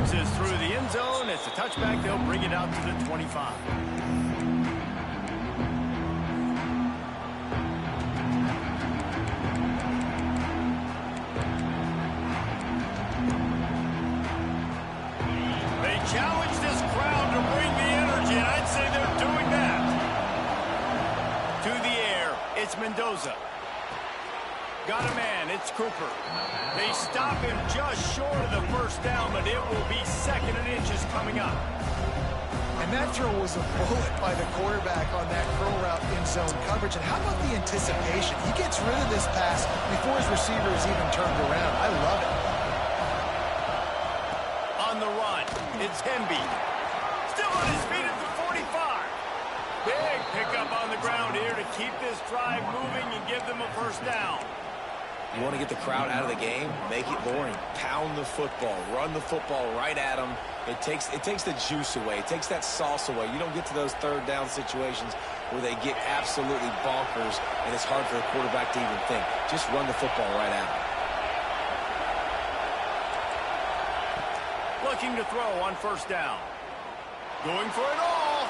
Bounces through the end zone. It's a touchback. They'll bring it out to the 25. Challenge this crowd to bring the energy, and I'd say they're doing that. To the air, it's Mendoza. Got a man, it's Cooper. They stop him just short of the first down, but it will be 2nd and inches coming up. And that throw was a bullet by the quarterback on that curl route in zone coverage. And how about the anticipation? He gets rid of this pass before his receiver is even turned around. I love it. On the run, it's Hemby. Still on his feet at the 45. Big pickup on the ground here to keep this drive moving and give them a first down. You want to get the crowd out of the game? Make it boring. Pound the football. Run the football right at them. It takes the juice away. It takes that sauce away. You don't get to those 3rd down situations where they get absolutely bonkers, and it's hard for the quarterback to even think. Just run the football right at them. Looking to throw on first down. Going for it all.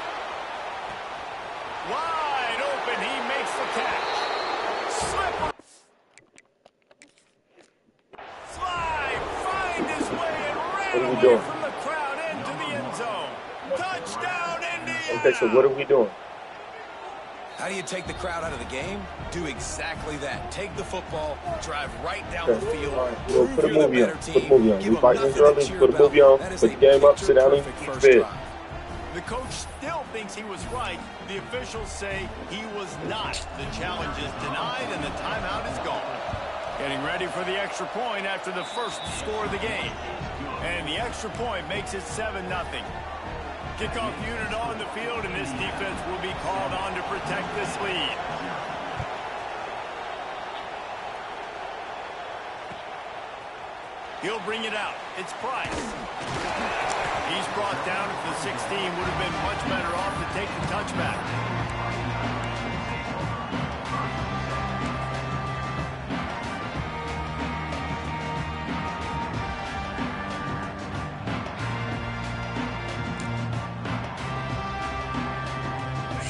Wide open. He makes the catch. Slipper. Slide. Find his way and ran away from the crowd into the end zone. Touchdown, Indiana. Okay, so what are we doing? How do you take the crowd out of the game? Do exactly that. Take the football, drive right down the field. All right. Well, put a movie on. Put a movie on. We fighting this early. Put a movie on. Put the game up. Sit down and eat fed. The coach still thinks he was right. The officials say he was not. The challenge is denied and the timeout is gone. Getting ready for the extra point after the first score of the game. And the extra point makes it 7-0. Kickoff unit on the field, and this defense will be called on to protect this lead. He'll bring it out. It's Price. He's brought down at the 16. Would have been much better off to take the touchback.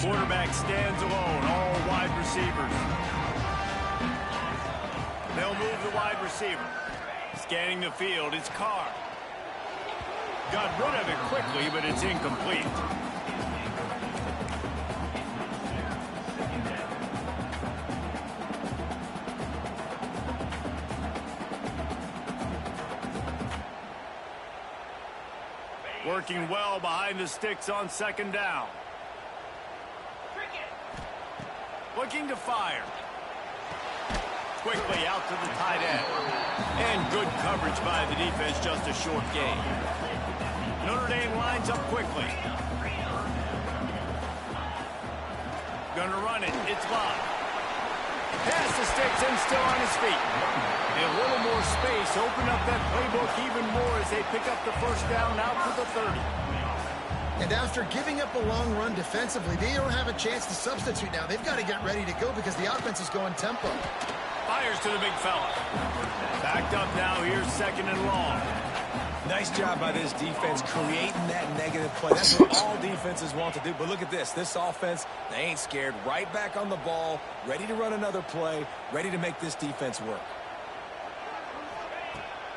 Quarterback stands alone, all wide receivers. They'll move the wide receiver. Scanning the field, it's Carr. Got rid of it quickly, but it's incomplete. Working well behind the sticks on 2nd down. Looking to fire. Quickly out to the tight end. And good coverage by the defense, just a short gain. Notre Dame lines up quickly. Gonna run it. It's Love. Past the sticks and still on his feet. And a little more space. Open up that playbook even more as they pick up the first down out to the 30. And after giving up a long run defensively, they don't have a chance to substitute now. They've got to get ready to go because the offense is going tempo. Fires to the big fella. Backed up now. Here's 2nd and long. Nice job by this defense creating that negative play. That's what all defenses want to do. But look at this. This offense, they ain't scared. Right back on the ball, ready to run another play, ready to make this defense work.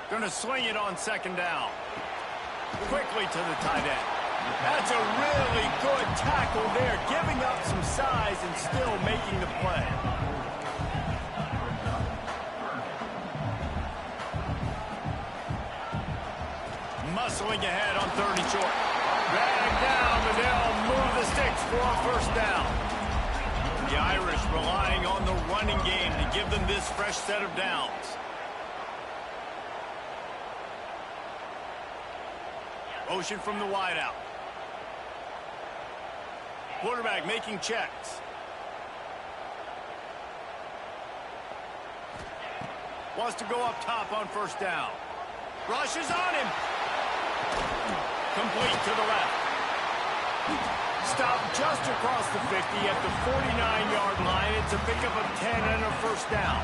Going to swing it on 2nd down. Quickly to the tight end. That's a really good tackle there, giving up some size and still making the play. Muscling ahead on 3rd and short. Drag down, and they'll move the sticks for a first down. The Irish relying on the running game to give them this fresh set of downs. Motion from the wideout. Quarterback making checks. Wants to go up top on first down. Rushes on him. Complete to the left. Stopped just across the 50 at the 49-yard line. It's a pickup of 10 and a first down.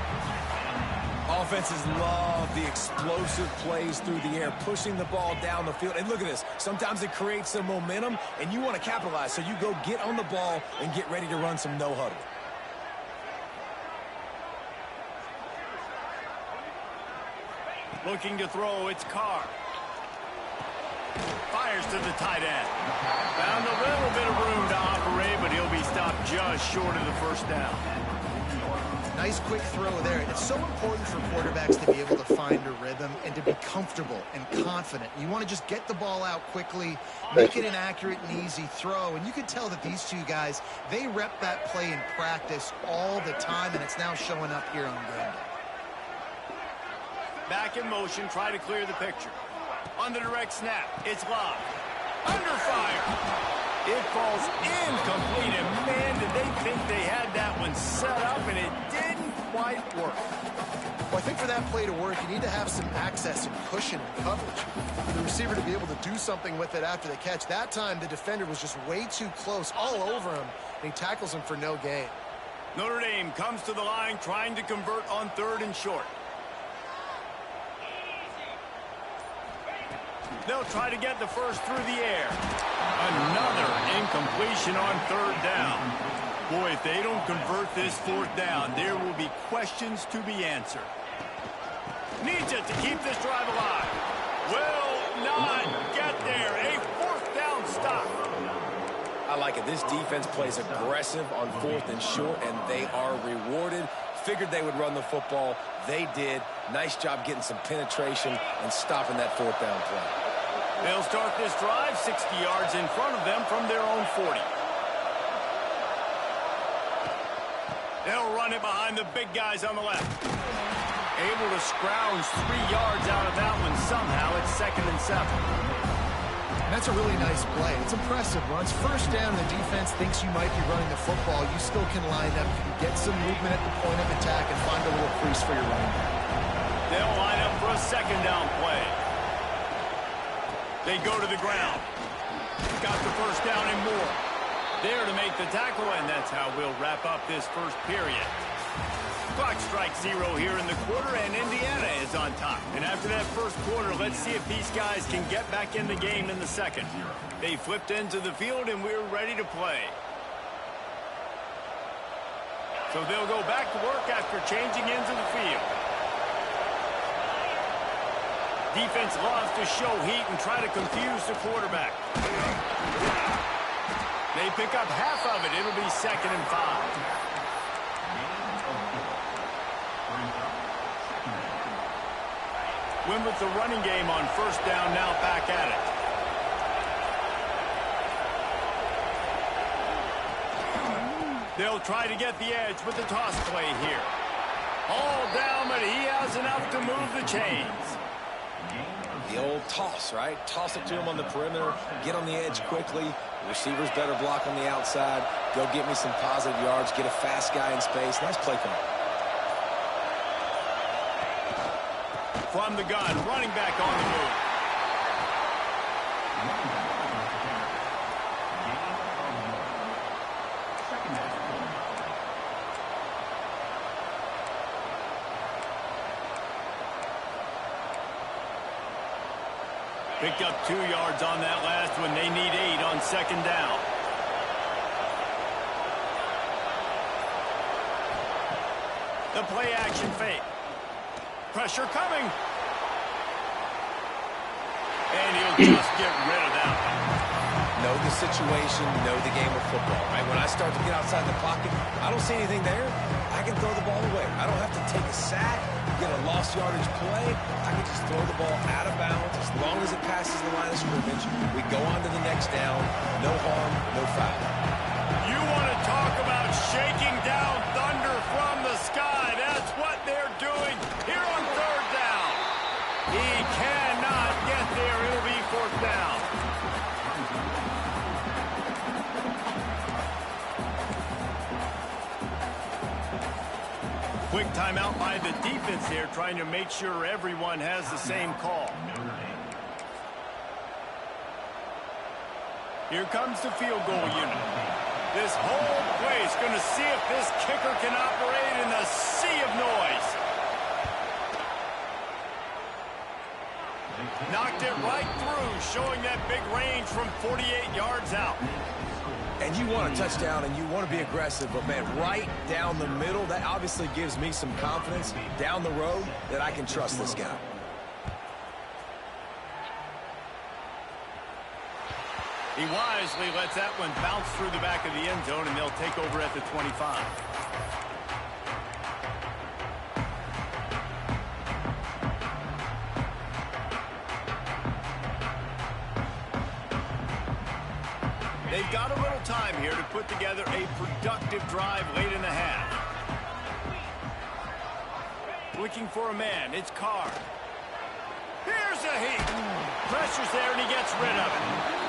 Offenses love the explosive plays through the air, pushing the ball down the field. And look at this. Sometimes it creates some momentum, and you want to capitalize. So you go get on the ball and get ready to run some no-huddle. Looking to throw, it's Carr. Fires to the tight end. Found a little bit of room to operate, but he'll be stopped just short of the first down. Nice quick throw there. It's so important for quarterbacks to be able to find a rhythm and to be comfortable and confident. You want to just get the ball out quickly, make it an accurate and easy throw. And you can tell that these two guys, they rep that play in practice all the time, and it's now showing up here on game day. Back in motion, try to clear the picture. On the direct snap, it's locked. Under fire. It falls incomplete, and man, did they think they had that one set up, and it didn't quite work. Well, I think for that play to work, you need to have some access and cushion and coverage. For the receiver to be able to do something with it after the catch. That time, the defender was just way too close, all over him, and he tackles him for no gain. Notre Dame comes to the line trying to convert on 3rd and short. They'll try to get the first through the air. Another incompletion on 3rd down. Boy, if they don't convert this 4th down, there will be questions to be answered. Needs it to keep this drive alive. Will not get there. A 4th down stop. I like it. This defense plays aggressive on 4th and short, and they are rewarded. Figured they would run the football. They did. Nice job getting some penetration and stopping that 4th down play. They'll start this drive 60 yards in front of them from their own 40. They'll run it behind the big guys on the left. Able to scrounge 3 yards out of that one somehow. It's 2nd and 7. And that's a really nice play. It's impressive. Once first down, the defense thinks you might be running the football. You still can line up. You can get some movement at the point of attack and find a little crease for your running back. They'll line up for a 2nd down play. They go to the ground. Got the first down and more. There to make the tackle, and that's how we'll wrap up this first period. Clock strikes 0 here in the quarter, and Indiana is on top. And after that first quarter, let's see if these guys can get back in the game in the second. They flipped into the field, and we're ready to play. So they'll go back to work after changing into the field. Defense loves to show heat and try to confuse the quarterback. They pick up half of it. It'll be 2nd and 5. Win with the running game on 1st down, now back at it. They'll try to get the edge with the toss play here. All down, but he has enough to move the chains. The old toss, right? Toss it to him on the perimeter, get on the edge quickly. Receivers better block on the outside. Go get me some positive yards, get a fast guy in space. Nice play call. From the gun, running back on the move. Picked up 2 yards on that last one. They need 8 on 2nd down. The play action fake. Pressure coming. And he'll just get rid of that one. Know the situation, know the game of football, right? When I start to get outside the pocket, I don't see anything there. I can throw the ball away. I don't have to take a sack, get a lost yardage play. I can just throw the ball out of bounds. As long as it passes the line of scrimmage, we go on to the next down. No harm, no foul. You want to talk about shaking down thunder from the sky. That's what they're doing here on 3rd down. He cannot get there. It'll be 4th down. Quick timeout by the defense here, trying to make sure everyone has the same call. Here comes the field goal unit. This whole place going to see if this kicker can operate in a sea of noise. big range from 48 yards out. And you want a touchdown and you want to be aggressive, but, man, right down the middle, that obviously gives me some confidence down the road that I can trust this guy. He wisely lets that one bounce through the back of the end zone, and they'll take over at the 25. They've got a little time here to put together a productive drive late in the half. Looking for a man, it's Carr. Here's a heat. Pressure's there, and he gets rid of it.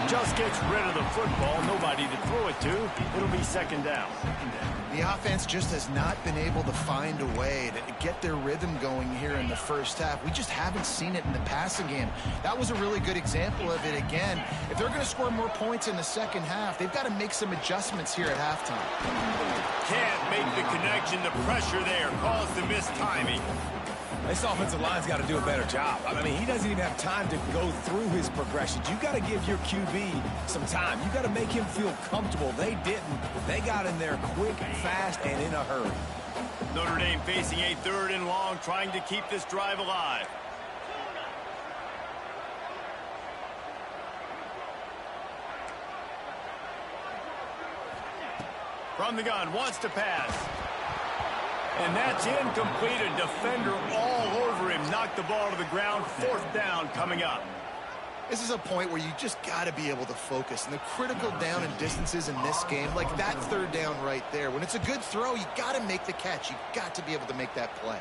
Just gets rid of the football. Nobody to throw it to. It'll be second down. The offense just has not been able to find a way to get their rhythm going here in the first half. We just haven't seen it in the passing game. That was a really good example of it again. If they're going to score more points in the second half, they've got to make some adjustments here at halftime. Can't make the connection. The pressure there caused the missed timing. This offensive line's got to do a better job. I mean, he doesn't even have time to go through his progressions. You got to give your QB some time. You got to make him feel comfortable. They didn't. They got in there quick, fast, and in a hurry. Notre Dame facing a 3rd and long, trying to keep this drive alive. From the gun, wants to pass. And that's incomplete. A defender all over him. Knocked the ball to the ground. 4th down coming up. This is a point where you just got to be able to focus. And the critical down and distances in this game, like that 3rd down right there, when it's a good throw, you got to make the catch. You got to be able to make that play.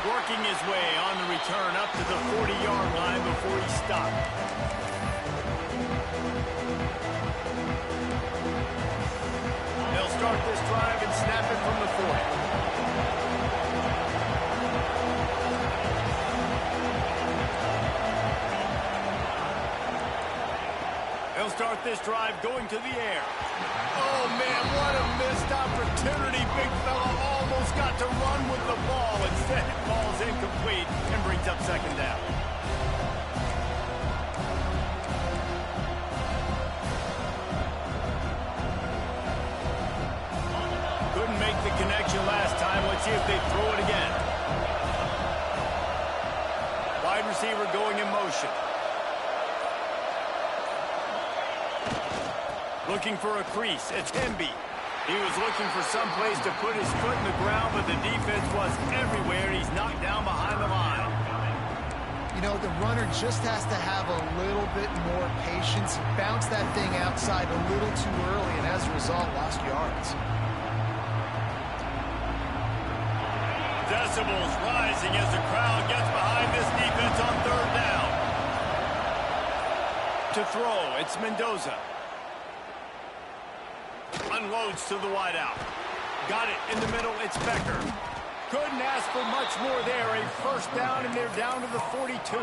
Working his way on the return up to the 40-yard line before he stopped. They'll start this drive and snap it from the 40. They'll start this drive going to the air. Oh, man, what a missed opportunity. Big fella almost got to run with the ball. Instead, it falls incomplete and brings up second down. Couldn't make the connection last time. Let's see if they throw it again. Wide receiver going in motion. Looking for a crease. It's Hemby. He was looking for some place to put his foot in the ground, but the defense was everywhere. He's knocked down behind the line. You know, the runner just has to have a little bit more patience. Bounce that thing outside a little too early, and as a result, lost yards. Decibels rising as the crowd gets behind this defense on 3rd down. To throw, it's Mendoza. Unloads to the wideout. Got it in the middle, it's Becker. Couldn't ask for much more there. A 1st down, and they're down to the 42.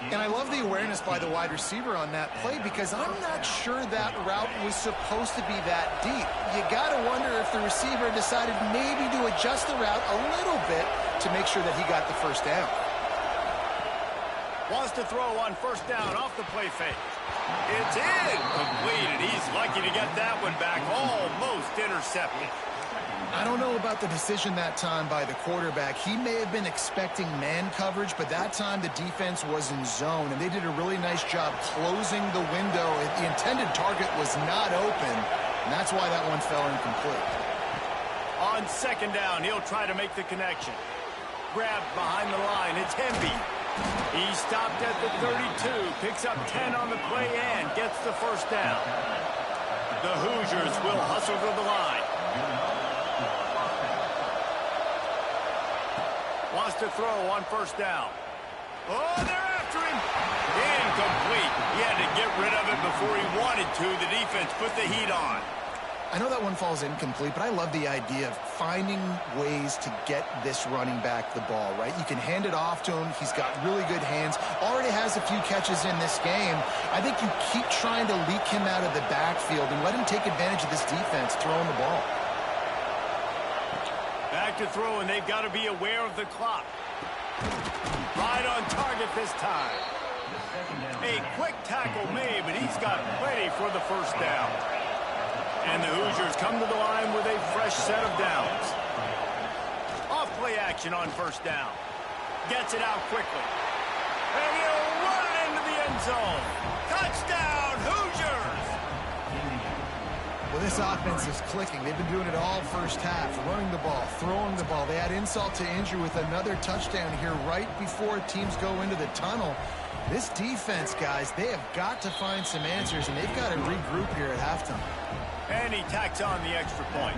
And I love the awareness by the wide receiver on that play because I'm not sure that route was supposed to be that deep. You got to wonder if the receiver decided maybe to adjust the route a little bit to make sure that he got the 1st down. Wants to throw on 1st down off the play fake. It's incomplete, and he's lucky to get that one back. Almost intercepted. I don't know about the decision that time by the quarterback. He may have been expecting man coverage, but that time the defense was in zone, and they did a really nice job closing the window. The intended target was not open, and that's why that one fell incomplete. On 2nd down, he'll try to make the connection. Grabbed behind the line, it's Hemby. He stopped at the 32, picks up 10 on the play and gets the 1st down. The Hoosiers will hustle to the line. Wants to throw on 1st down. Oh, they're after him. Incomplete. He had to get rid of it before he wanted to. The defense put the heat on. I know that one falls incomplete, but I love the idea of finding ways to get this running back the ball, right? You can hand it off to him. He's got really good hands. Already has a few catches in this game. I think you keep trying to leak him out of the backfield and let him take advantage of this defense throwing the ball. Back to throw, and they've got to be aware of the clock. Right on target this time. A quick tackle made, but he's got plenty for the first down. And the Hoosiers come to the line with a fresh set of downs. Off-play action on first down. Gets it out quickly. And he'll run it into the end zone. Touchdown, Hoosiers! Well, this offense is clicking. They've been doing it all first half, running the ball, throwing the ball. They add insult to injury with another touchdown here right before teams go into the tunnel. This defense, guys, they have got to find some answers, and they've got to regroup here at halftime. And he tacks on the extra point.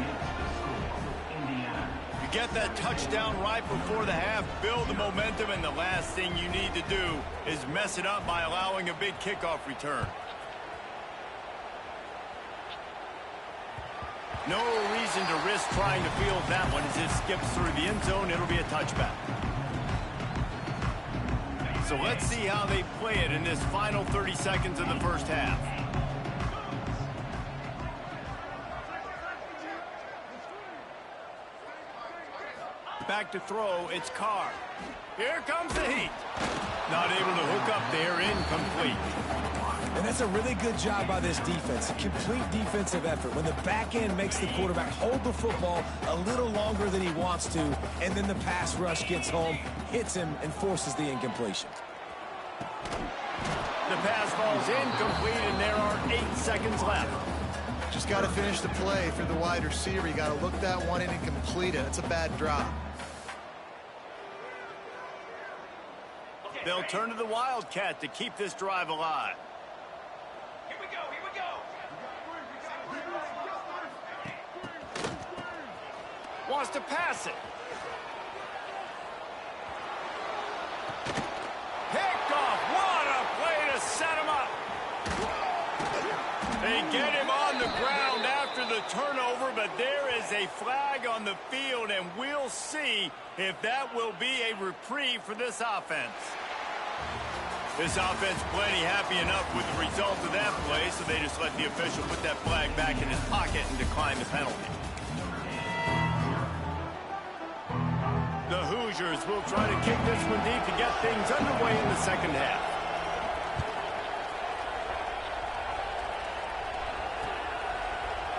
You get that touchdown right before the half, build the momentum, and the last thing you need to do is mess it up by allowing a big kickoff return. No reason to risk trying to field that one. As it skips through the end zone, it'll be a touchback. So let's see how they play it in this final 30 seconds of the first half. Back to throw, it's Carr. Here comes the heat. Not able to hook up there, incomplete. And that's a really good job by this defense. A complete defensive effort. When the back end makes the quarterback hold the football a little longer than he wants to, and then the pass rush gets home, hits him, and forces the incompletion. The pass falls incomplete, and there are 8 seconds left. Just got to finish the play for the wide receiver. You got to look that one in and complete it. It's a bad drop. They'll turn to the Wildcat to keep this drive alive. Here we go, here we go. Wants to pass it. Picked off. What a play to set him up. They get him on the ground after the turnover, but there is a flag on the field, and we'll see if that will be a reprieve for this offense. This offense plenty happy enough with the result of that play, so they just let the official put that flag back in his pocket and decline the penalty. The Hoosiers will try to kick this one deep to get things underway in the second half.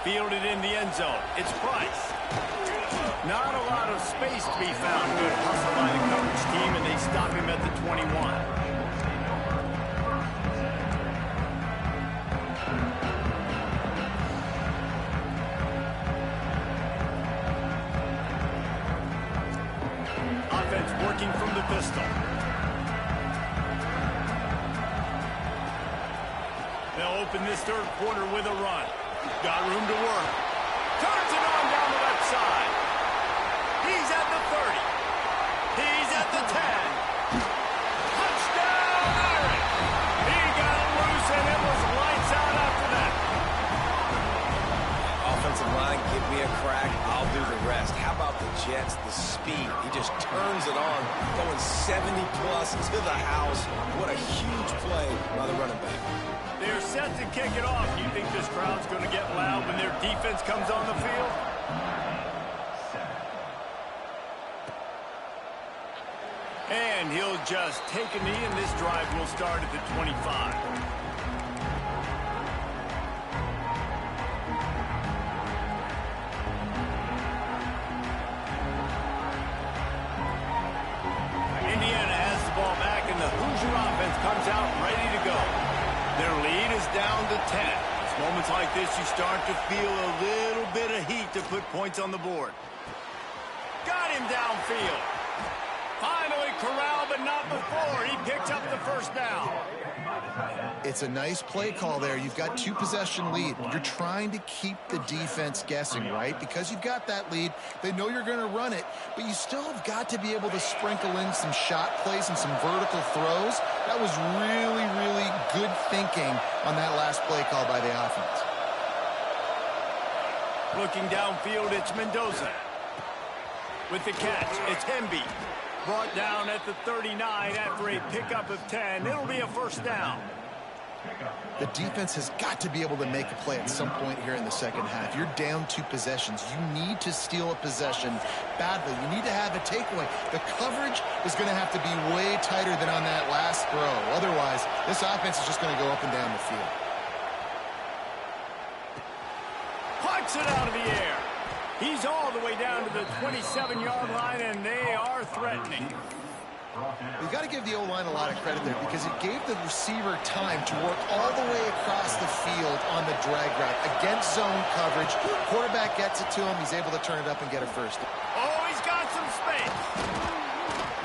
Fielded in the end zone. It's Price. Not a lot of space to be found. Good hustle by the coverage team, and they stop him at the 21. Working from the pistol. They'll open this third quarter with a run. Got room to work. Turns it on down the left side. He's at the 30. He's at the 10. Touchdown, Irish! He got it loose, and it was lights out after that. Offensive line, give me a crack, I'll do the rest. How about the Jets, the speed? He just turns it on, going 70-plus to the house. What a huge play by the running back. They're set to kick it off. You think this crowd's going to get loud when their defense comes on the field? And he'll just take a knee, and this drive will start at the 25. Comes out ready to go. Their lead is down to 10. It's moments like this you start to feel a little bit of heat to put points on the board. Got him downfield. Finally corralled, but not before. He picks up the first down. It's a nice play call there. You've got 2-possession lead. You're trying to keep the defense guessing, right? Because you've got that lead. They know you're going to run it, but you still have got to be able to sprinkle in some shot plays and some vertical throws. That was really, really good thinking on that last play call by the offense. Looking downfield, it's Mendoza. With the catch, it's Hemby. Brought down at the 39 after a pickup of 10. It'll be a first down. The defense has got to be able to make a play at some point here in the second half. You're down 2 possessions. You need to steal a possession badly. You need to have a takeaway. The coverage is going to have to be way tighter than on that last throw. Otherwise, this offense is just going to go up and down the field. Pucks it out of the air. He's all the way down to the 27-yard line, and they are threatening. We've got to give the O-line a lot of credit there because it gave the receiver time to work all the way across the field on the drag route against zone coverage. Quarterback gets it to him. He's able to turn it up and get a first. Oh, he's got some space.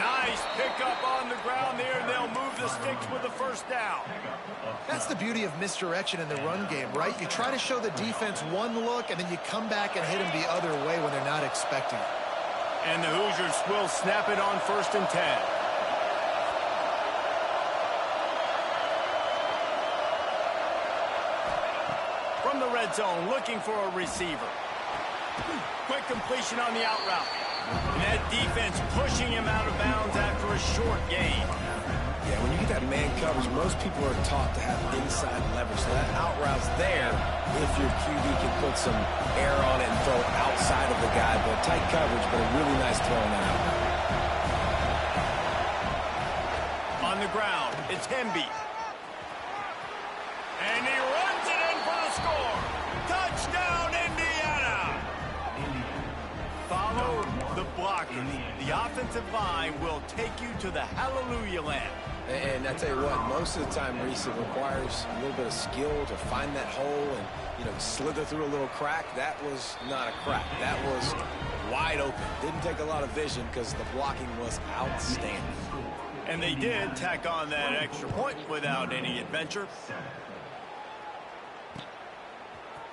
Nice pickup on the ground there, and they'll move the sticks with the first down. That's the beauty of misdirection in the run game, right? You try to show the defense one look, and then you come back and hit them the other way when they're not expecting it. And the Hoosiers will snap it on 1st and 10. From the red zone, looking for a receiver. Quick completion on the out route. And that defense pushing him out of bounds after a short gain. Yeah, when you get that man coverage, most people are taught to have inside leverage. So that out route's there if your QB can put some air on it and throw it outside of the guy. But tight coverage, but a really nice throw on that out route. On the ground, it's Hemby. And he runs it in for the score. Touchdown, Indiana! Follow the blockers. The offensive line will take you to the hallelujah land. And I tell you what, most of the time, Reese, it requires a little bit of skill to find that hole and, slither through a little crack. That was not a crack. That was wide open. Didn't take a lot of vision because the blocking was outstanding. And they did tack on that extra point without any adventure.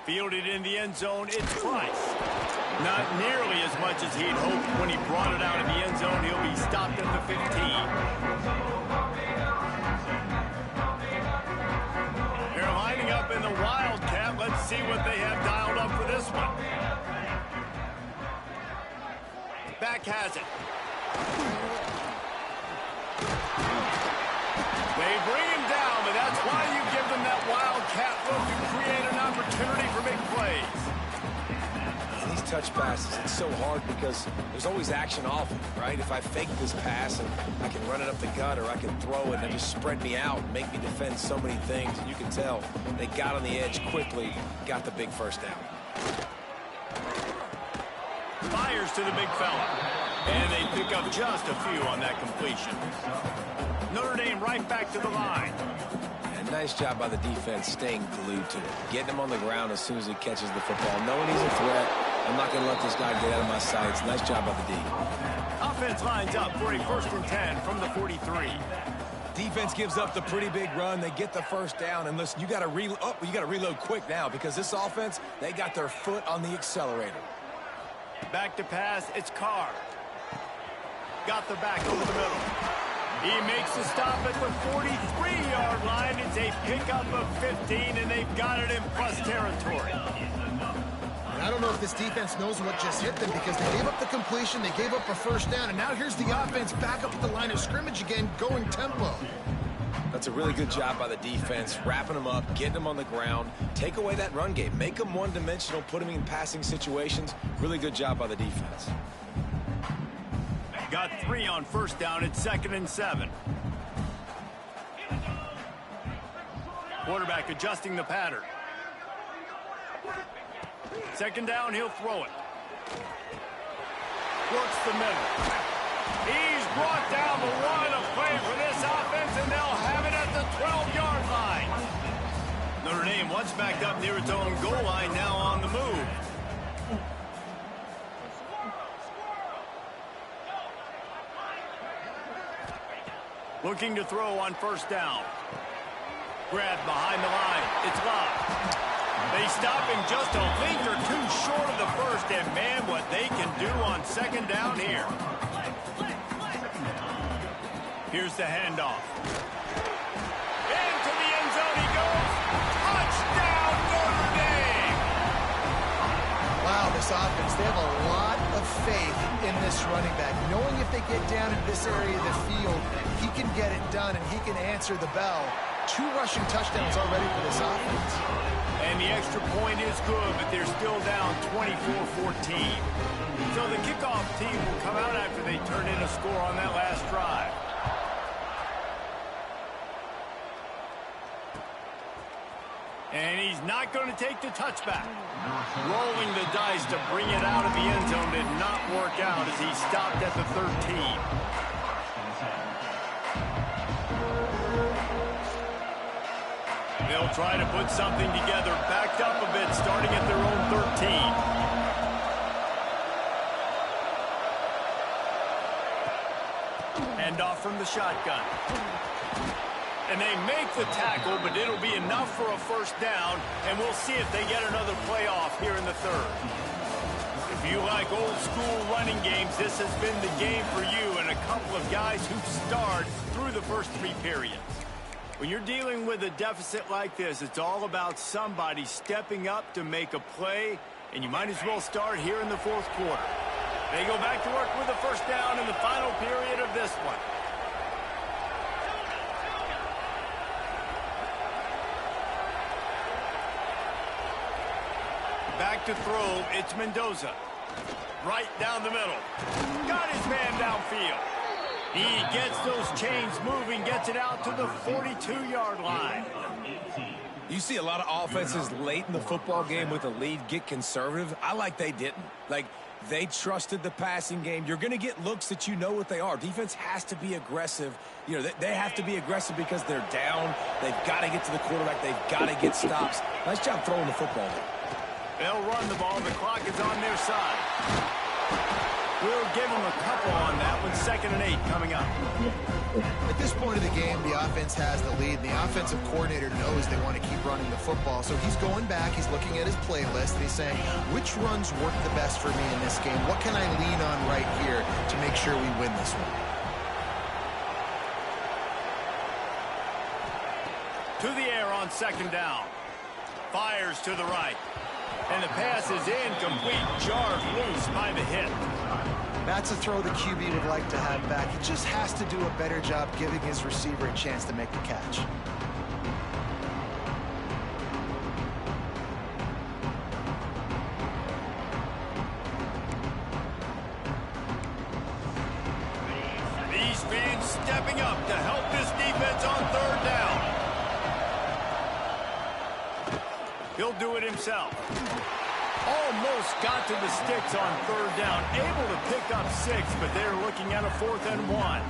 Fielded in the end zone, it's Price. Not nearly as much as he'd hoped when he brought it out of the end zone. He'll be stopped at the 15. They're lining up in the Wildcat. Let's see what they have dialed up for this one. Back has it. They bring him down, but that's why you give them that Wildcat look to create an opportunity for big plays. These touch passes, it's so hard because there's always action off of it, right? If I fake this pass and I can run it up the gut or I can throw it and just spread me out and make me defend so many things, and you can tell they got on the edge quickly, got the big first down. Fires to the big fella. And they pick up just a few on that completion. Notre Dame right back to the line. And nice job by the defense staying glued to it. Getting him on the ground as soon as he catches the football. Knowing he's a threat, I'm not going to let this guy get out of my sights. Nice job by the D. Offense lines up for a 1st and 10 from the 43. Defense gives up the pretty big run. They get the first down. And listen, you got to reload quick now because this offense, they got their foot on the accelerator. Back to pass, it's Carr. Got the back over the middle. He makes the stop at the 43-yard line. It's a pickup of 15, and they've got it in plus territory. And I don't know if this defense knows what just hit them because they gave up the completion, they gave up a first down, and now here's the offense back up at the line of scrimmage again, going tempo. That's a really good job by the defense, wrapping them up, getting them on the ground, take away that run game, make them one-dimensional, put them in passing situations. Really good job by the defense. Got 3 on first down. It's 2nd and 7. Quarterback adjusting the pattern. 2nd down, he'll throw it. Works the middle. He's brought down the run of play for this offense, and they'll have it at the 12-yard line. Notre Dame once backed up near its own goal line, now on the move. Looking to throw on first down. Grab behind the line. It's locked. They stop him just a length or two short of the first, and man, what they can do on 2nd down here. Here's the handoff. Into the end zone he goes. Touchdown, Notre Dame! Wow, this offense, they have a lot of faith in this running back. Knowing if they get down in this area of the field, he can get it done and he can answer the bell. 2 rushing touchdowns already for this offense. And the extra point is good, but they're still down 24-14. So the kickoff team will come out after they turn in a score on that last drive. And he's not going to take the touchback. Rolling the dice to bring it out of the end zone did not work out as he stopped at the 13. They'll try to put something together, backed up a bit, starting at their own 13. Hand off from the shotgun. And they make the tackle, but it'll be enough for a first down, and we'll see if they get another playoff here in the third. If you like old-school running games, this has been the game for you and a couple of guys who starred through the first 3 periods. When you're dealing with a deficit like this, it's all about somebody stepping up to make a play, and you might as well start here in the 4th quarter. They go back to work with the first down in the final period of this one. Back to throw, it's Mendoza. Right down the middle. Got his man downfield. He gets those chains moving, gets it out to the 42-yard line. You see a lot of offenses late in the football game with a lead get conservative. I like they didn't. Like, they trusted the passing game. You're going to get looks that you know what they are. Defense has to be aggressive. You know, they have to be aggressive because they're down. They've got to get to the quarterback. They've got to get stops. Nice job throwing the football there. They'll run the ball. The clock is on their side. We'll give them a couple on that one. 2nd and 8 coming up. At this point of the game, the offense has the lead. The offensive coordinator knows they want to keep running the football. So he's going back. He's looking at his playlist, and he's saying, which runs work the best for me in this game? What can I lean on right here to make sure we win this one? To the air on 2nd down. Fires to the right. And the pass is incomplete, jarred loose by the hit. That's a throw the QB would like to have back. He just has to do a better job giving his receiver a chance to make the catch. These fans stepping up to help this defense on 3rd down. He'll do it himself. Almost got to the sticks on 3rd down. Able to pick up 6, but they're looking at a 4th and 1.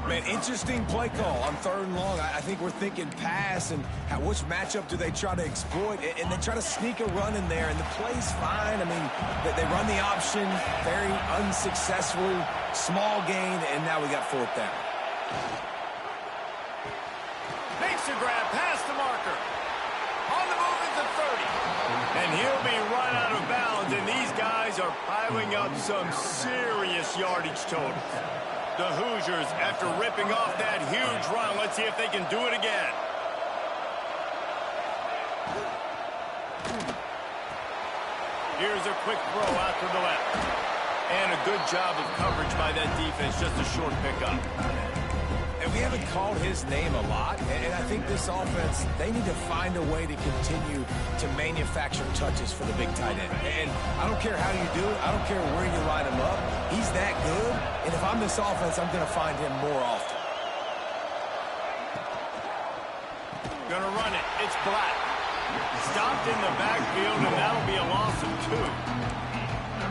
Man, interesting play call on 3rd and long. I think we're thinking pass and which matchup do they try to exploit? And they try to sneak a run in there, and the play's fine. I mean, they run the option very unsuccessfully. Small gain, and now we got 4th down. Makes a grab past the marker. On the move at the 30. And he'll be run out of bounds, and these guys are piling up some serious yardage totals. The Hoosiers, after ripping off that huge run, let's see if they can do it again. Here's a quick throw out to the left. And a good job of coverage by that defense, just a short pickup. And we haven't called his name a lot, and I think this offense, they need to find a way to continue to manufacture touches for the big tight end. And I don't care how you do it. I don't care where you line him up. He's that good, and if I'm this offense, I'm going to find him more often. Gonna run it. It's Black. Stopped in the backfield, and that'll be a loss of 2.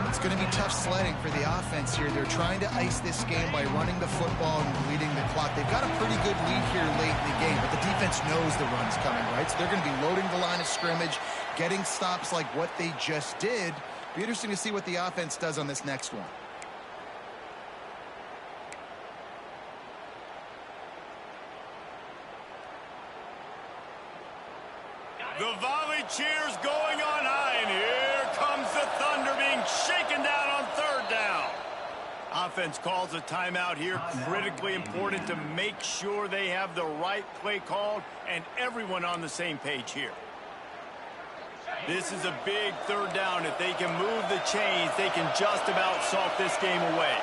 It's going to be tough sledding for the offense here. They're trying to ice this game by running the football and bleeding the clock. They've got a pretty good lead here late in the game, but the defense knows the run's coming, right? So they're going to be loading the line of scrimmage, getting stops like what they just did. Be interesting to see what the offense does on this next one. The volley cheers going on high, and here comes the Thunder being shaken down on 3rd down. Offense calls a timeout here. Critically important to make sure they have the right play called and everyone on the same page here. This is a big 3rd down. If they can move the chains, they can just about salt this game away.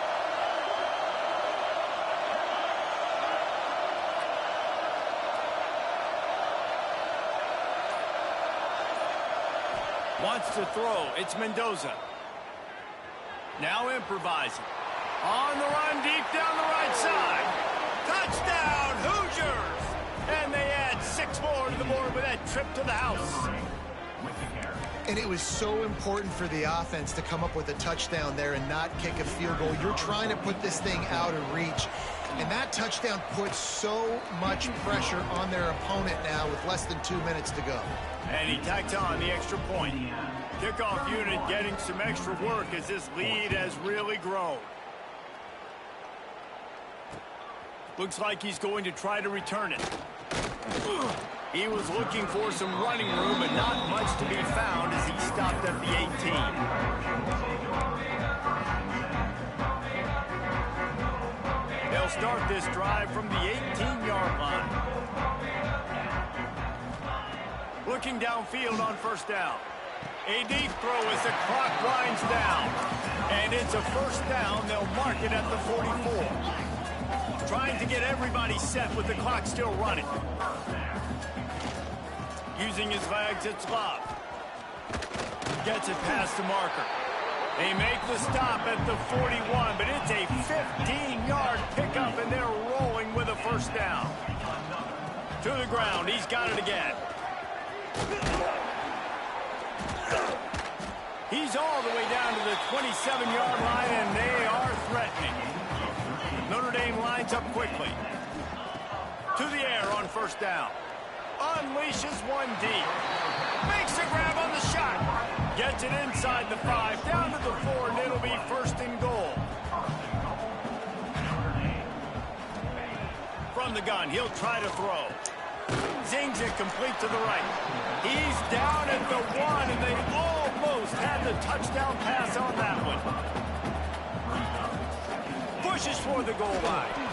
Wants to throw. It's Mendoza. Now improvising. On the run, deep down the right side. Touchdown, Hoosiers! And they add 6 more to the board with that trip to the house. And it was so important for the offense to come up with a touchdown there and not kick a field goal. You're trying to put this thing out of reach. And that touchdown puts so much pressure on their opponent now with less than 2 minutes to go. And he tacks on the extra point. Kickoff unit getting some extra work as this lead has really grown. Looks like he's going to try to return it. He was looking for some running room, but not much to be found as he stopped at the 18. They'll start this drive from the 18-yard line. Looking downfield on first down. A deep throw as the clock winds down. And it's a first down. They'll mark it at the 44. Trying to get everybody set with the clock still running. Using his legs, it's Love. Gets it past the marker. They make the stop at the 41, but it's a 15-yard pickup, and they're rolling with a first down. To the ground, he's got it again. He's all the way down to the 27-yard line, and they are threatening. Notre Dame lines up quickly. To the air on first down. Unleashes one deep. Makes a grab on the shot. Gets it inside the 5, down to the 4, and it'll be first and goal. From the gun, he'll try to throw. Zings it complete to the right. He's down at the 1, and they almost had the touchdown pass on that one. Pushes for the goal line.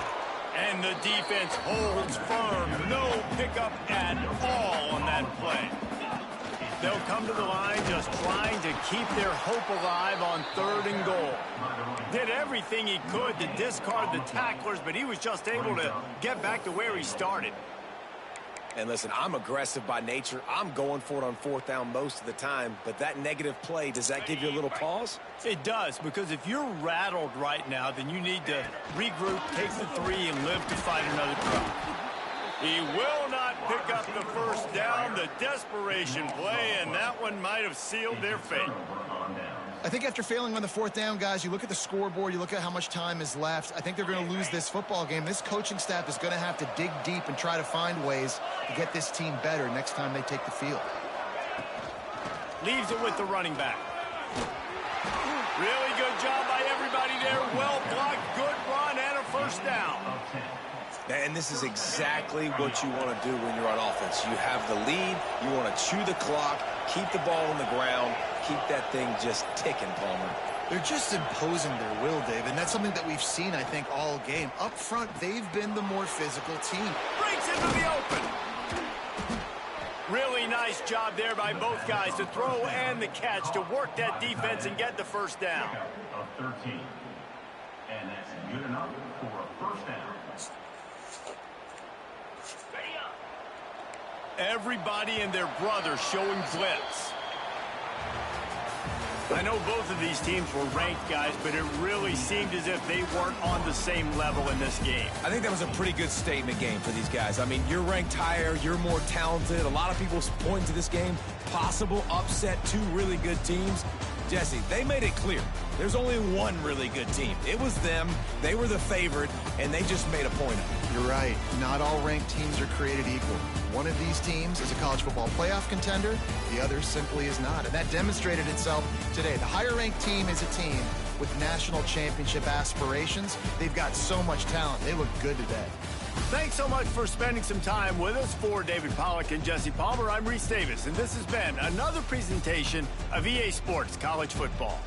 And the defense holds firm. No pickup at all on that play. They'll come to the line just trying to keep their hope alive on 3rd and goal. Did everything he could to discard the tacklers, but he was just able to get back to where he started. And listen, I'm aggressive by nature. I'm going for it on 4th down most of the time. But that negative play, does that give you a little pause? It does, because if you're rattled right now, then you need to regroup, take the 3, and live to fight another drive. He will not pick up the first down. The desperation play, and that one might have sealed their fate. I think after failing on the 4th down, guys, you look at the scoreboard, you look at how much time is left. I think they're going to lose this football game. This coaching staff is going to have to dig deep and try to find ways to get this team better next time they take the field. Leaves it with the running back. Really good job by everybody there. Well blocked, good run, and a first down. And this is exactly what you want to do when you're on offense. You have the lead, you want to chew the clock, keep the ball on the ground, keep that thing just ticking, Palmer. They're just imposing their will, Dave, and that's something that we've seen, I think, all game. Up front, they've been the more physical team. Breaks into the open. Really nice job there by both guys to throw and the catch to work that defense and get the first down. Of 13. And that's good enough for a first down. Everybody and their brother showing blitz. I know both of these teams were ranked, guys, but it really seemed as if they weren't on the same level in this game. I think that was a pretty good statement game for these guys. I mean, you're ranked higher, you're more talented. A lot of people point to this game, possible upset, 2 really good teams. Jesse, they made it clear. There's only one really good team. It was them. They were the favorite, and they just made a point of it. You're right. Not all ranked teams are created equal. One of these teams is a college football playoff contender. The other simply is not. And that demonstrated itself today. The higher-ranked team is a team with national championship aspirations. They've got so much talent. They look good today. Thanks so much for spending some time with us. For David Pollack and Jesse Palmer, I'm Reese Davis, and this has been another presentation of EA Sports College Football.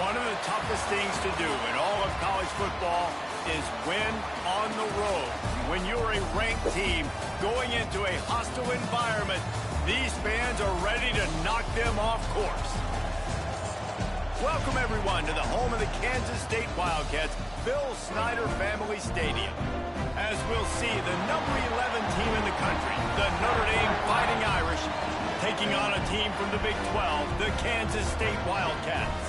One of the toughest things to do in all of college football is win on the road. When you're a ranked team going into a hostile environment, these fans are ready to knock them off course. Welcome, everyone, to the home of the Kansas State Wildcats, Bill Snyder Family Stadium. As we'll see, the number 11 team in the country, the Notre Dame Fighting Irish, taking on a team from the Big 12, the Kansas State Wildcats.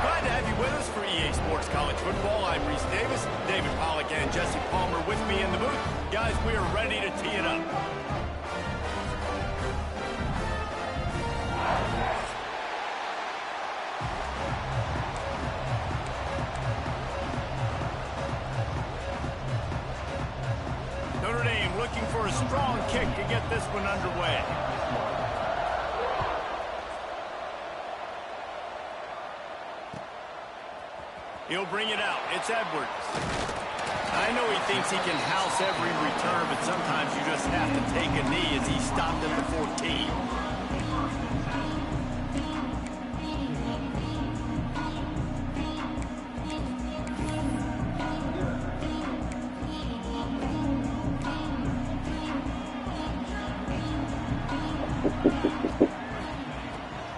Glad to have you with us for EA Sports College Football. I'm Reese Davis, David Pollack and Jesse Palmer with me in the booth. Guys, we are ready to tee it up. Notre Dame looking for a strong kick to get this one underway. He'll bring it out. It's Edwards. I know he thinks he can house every return, but sometimes you just have to take a knee as he stopped at the 14.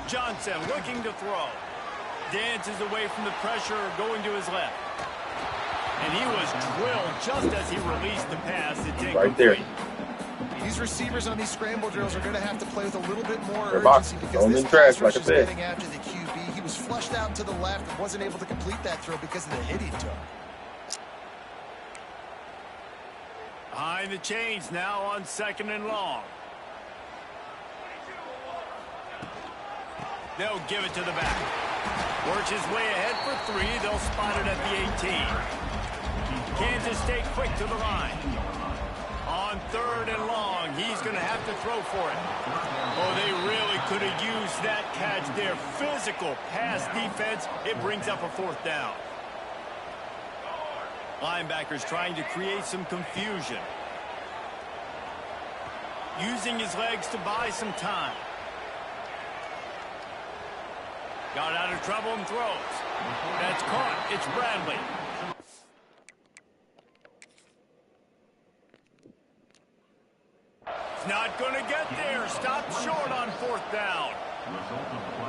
Johnson looking to throw. Dances away from the pressure, going to his left. And he was drilled just as he released the pass. It's incomplete. Right there. These receivers on these scramble drills are going to have to play with a little bit more urgency because Don't this trash, pass like rush I is said. getting after the QB. He was flushed out to the left and wasn't able to complete that throw because of the hit he took. Behind the chains now on 2nd and long. They'll give it to the back. Works his way ahead for 3. They'll spot it at the 18. Kansas State quick to the line. On 3rd and long, he's going to have to throw for it. Oh, they really could have used that catch there. Physical pass defense. It brings up a 4th down. Linebackers trying to create some confusion. Using his legs to buy some time. Got out of trouble and throws. That's caught. It's Bradley. It's not going to get there. Stopped short on 4th down.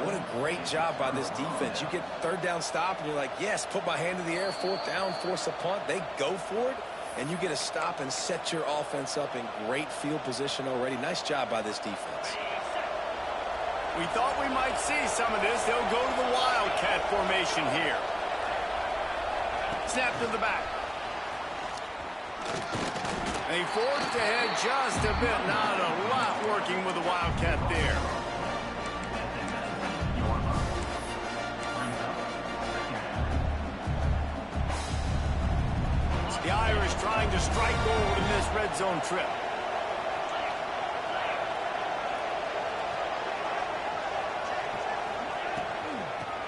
What a great job by this defense. You get 3rd down stop, and you're like, yes, put my hand in the air, 4th down, force a punt. They go for it, and you get a stop and set your offense up in great field position already. Nice job by this defense. We thought we might see some of this. They'll go to the Wildcat formation here. Snap to the back. They forced ahead just a bit. Not a lot working with the Wildcat there. The Irish trying to strike gold in this red zone trip.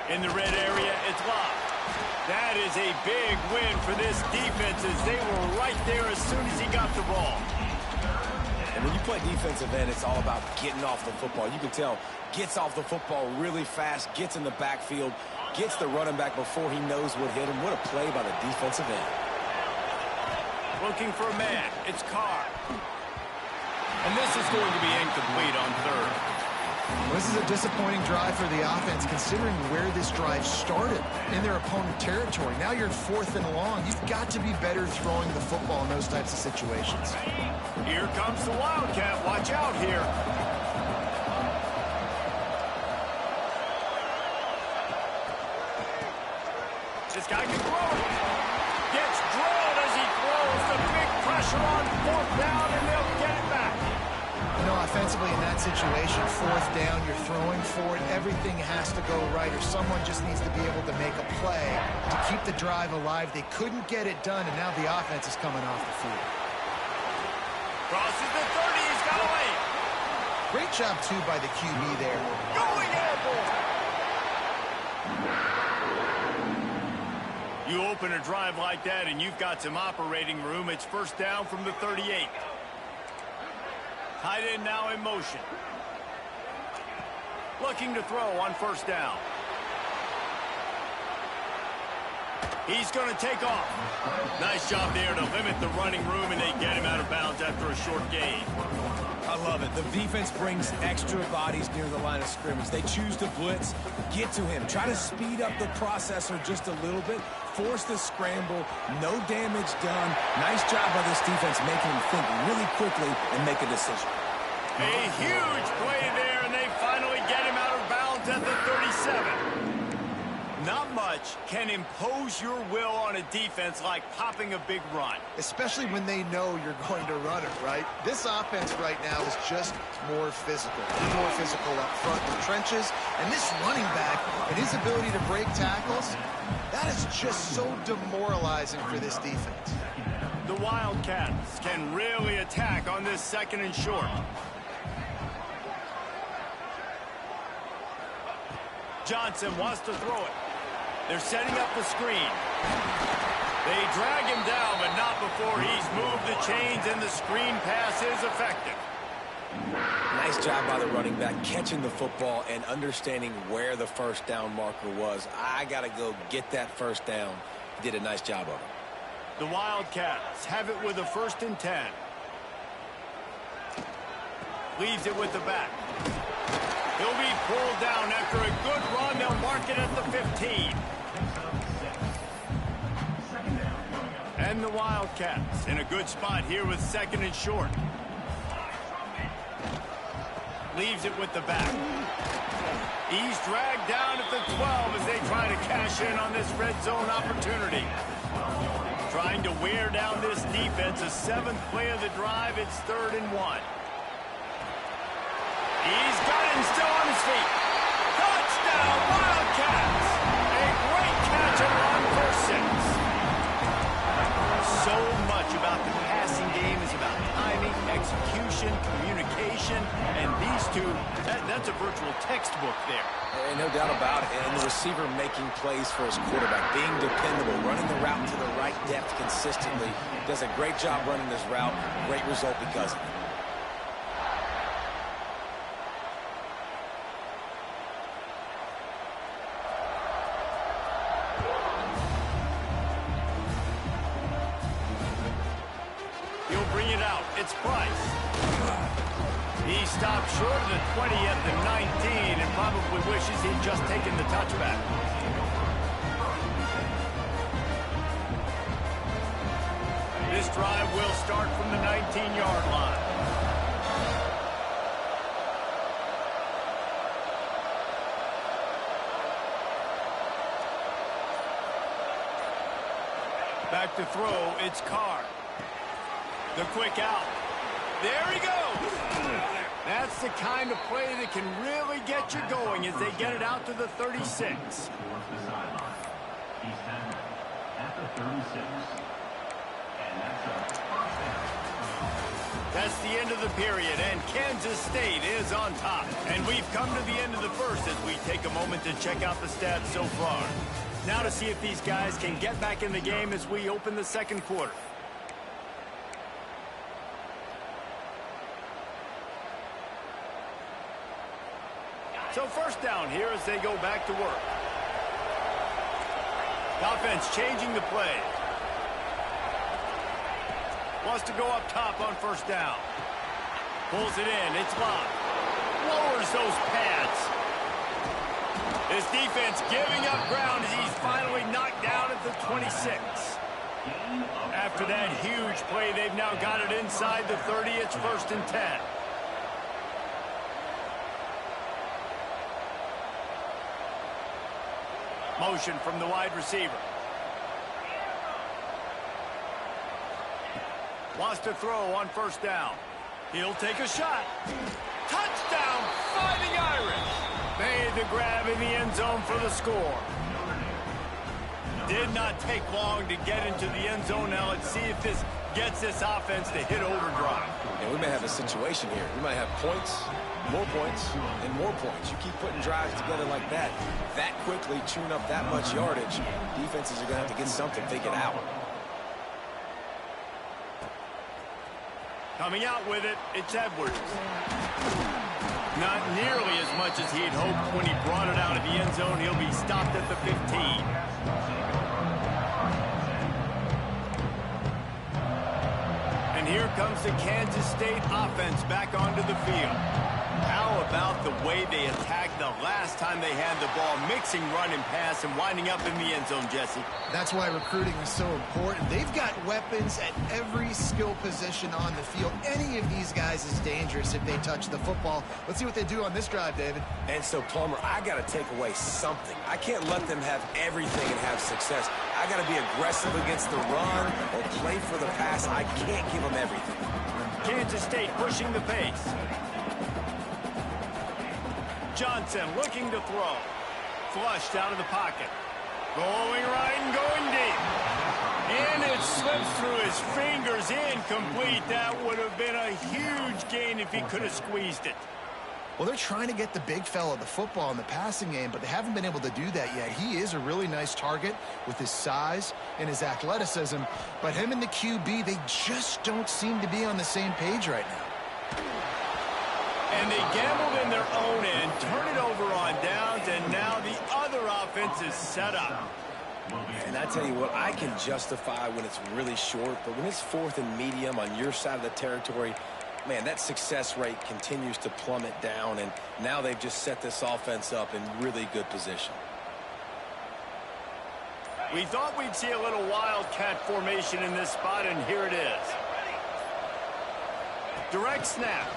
In the red area, it's locked. That is a big win for this defense as they were right there as soon as he got the ball. And when you play defensive end, it's all about getting off the football. You can tell, gets off the football really fast, gets in the backfield, gets the running back before he knows what hit him. What a play by the defensive end. Looking for a man. It's Carr. And this is going to be incomplete on 3rd. This is a disappointing drive for the offense considering where this drive started in their opponent territory. Now you're in 4th and long. You've got to be better throwing the football in those types of situations. Here comes the Wildcat. Watch out here. This guy can throw it. Gets drilled as he throws. The big pressure on 4th down, and they'll get it back. You know, offensively in that situation, 4th down, you're throwing for it. Everything has to go right, or someone just needs to be able to make a play to keep the drive alive. They couldn't get it done, and now the offense is coming off the field. Crosses the 30. He's got away. Great job, too, by the QB there. Going airborne. You open a drive like that, and you've got some operating room. It's 1st down from the 38. Tight end now in motion. Looking to throw on 1st down. He's going to take off. Nice job there to limit the running room, and they get him out of bounds after a short gain. I love it. The defense brings extra bodies near the line of scrimmage. They choose to blitz, get to him, try to speed up the processor just a little bit, force the scramble, no damage done. Nice job by this defense making him think really quickly and make a decision. A huge play there, and they finally get him out of bounds at the 37. Not much can impose your will on a defense like popping a big run. Especially when they know you're going to run it, right? This offense right now is just more physical. More physical up front in the trenches. And this running back and his ability to break tackles, that is just so demoralizing for this defense. The Wildcats can really attack on this 2nd and short. Johnson wants to throw it. They're setting up the screen. They drag him down, but not before he's moved the chains, and the screen pass is effective. Nice job by the running back, catching the football and understanding where the first down marker was. I got to go get that first down. He did a nice job of it. The Wildcats have it with a 1st and 10. Leaves it with the back. He'll be pulled down after a good run. They'll mark it at the 15. And the Wildcats in a good spot here with 2nd and short. Leaves it with the back. He's dragged down at the 12 as they try to cash in on this red zone opportunity. Trying to wear down this defense. A 7th play of the drive. It's 3rd and 1. He's got him still on his feet. Touchdown, Wildcats! A great catch and run for 6. So much about the passing game is about timing, execution, communication, and these two, that's a virtual textbook there. And no doubt about it. And the receiver making plays for his quarterback, being dependable, running the route to the right depth consistently. Does a great job running this route. Great result because of it. It's Price. He stopped short of the 20 at the 19 and probably wishes he'd just taken the touchback. This drive will start from the 19-yard line. Back to throw, it's Carr. The quick out. There he goes. That's the kind of play that can really get you going as they get it out to the 36. He's at the 36. And that's the end of the period, and Kansas State is on top. And we've come to the end of the first as we take a moment to check out the stats so far. Now to see if these guys can get back in the game as we open the 2nd quarter. So 1st down here as they go back to work. The offense changing the play. Wants to go up top on 1st down. Pulls it in. It's locked. Lowers those pads. This defense giving up ground as he's finally knocked down at the 26. After that huge play, they've now got it inside the 30. It's 1st and 10. Motion from the wide receiver. Wants to throw on 1st down. He'll take a shot. Touchdown, Fighting Irish. Made the grab in the end zone for the score. Did not take long to get into the end zone. Now let's see if this gets this offense to hit overdrive. And we may have a situation here. We might have points, more points, and more points. You keep putting drives together like that quickly, chewing up that much yardage, defenses are going to have to get something figured out. Coming out with it, it's Edwards. Not nearly as much as he'd hoped when he brought it out of the end zone. He'll be stopped at the 15. comes the Kansas State offense back onto the field. How about the way they attacked the last time they had the ball, mixing run and pass and winding up in the end zone, Jesse? That's why recruiting is so important. They've got weapons at every skill position on the field. Any of these guys is dangerous if they touch the football. Let's see what they do on this drive, David. And so, Palmer, I got to take away something. I can't let them have everything and have success. I got to be aggressive against the run or play for the pass. I can't give them everything. Kansas State pushing the pace. Johnson looking to throw. Flushed out of the pocket. Going right and going deep. And it slips through his fingers, incomplete. That would have been a huge gain if he could have squeezed it. Well, they're trying to get the big fella the football in the passing game, but they haven't been able to do that yet. He is a really nice target with his size and his athleticism, but him and the QB, they just don't seem to be on the same page right now. And they gambled in their own end, turn it over on downs, and now the other offense is set up. And I tell you what, I can justify when it's really short, but when it's 4th and medium on your side of the territory, man, that success rate continues to plummet down, and now they've just set this offense up in really good position. We thought we'd see a little wildcat formation in this spot, and here it is. Direct snap.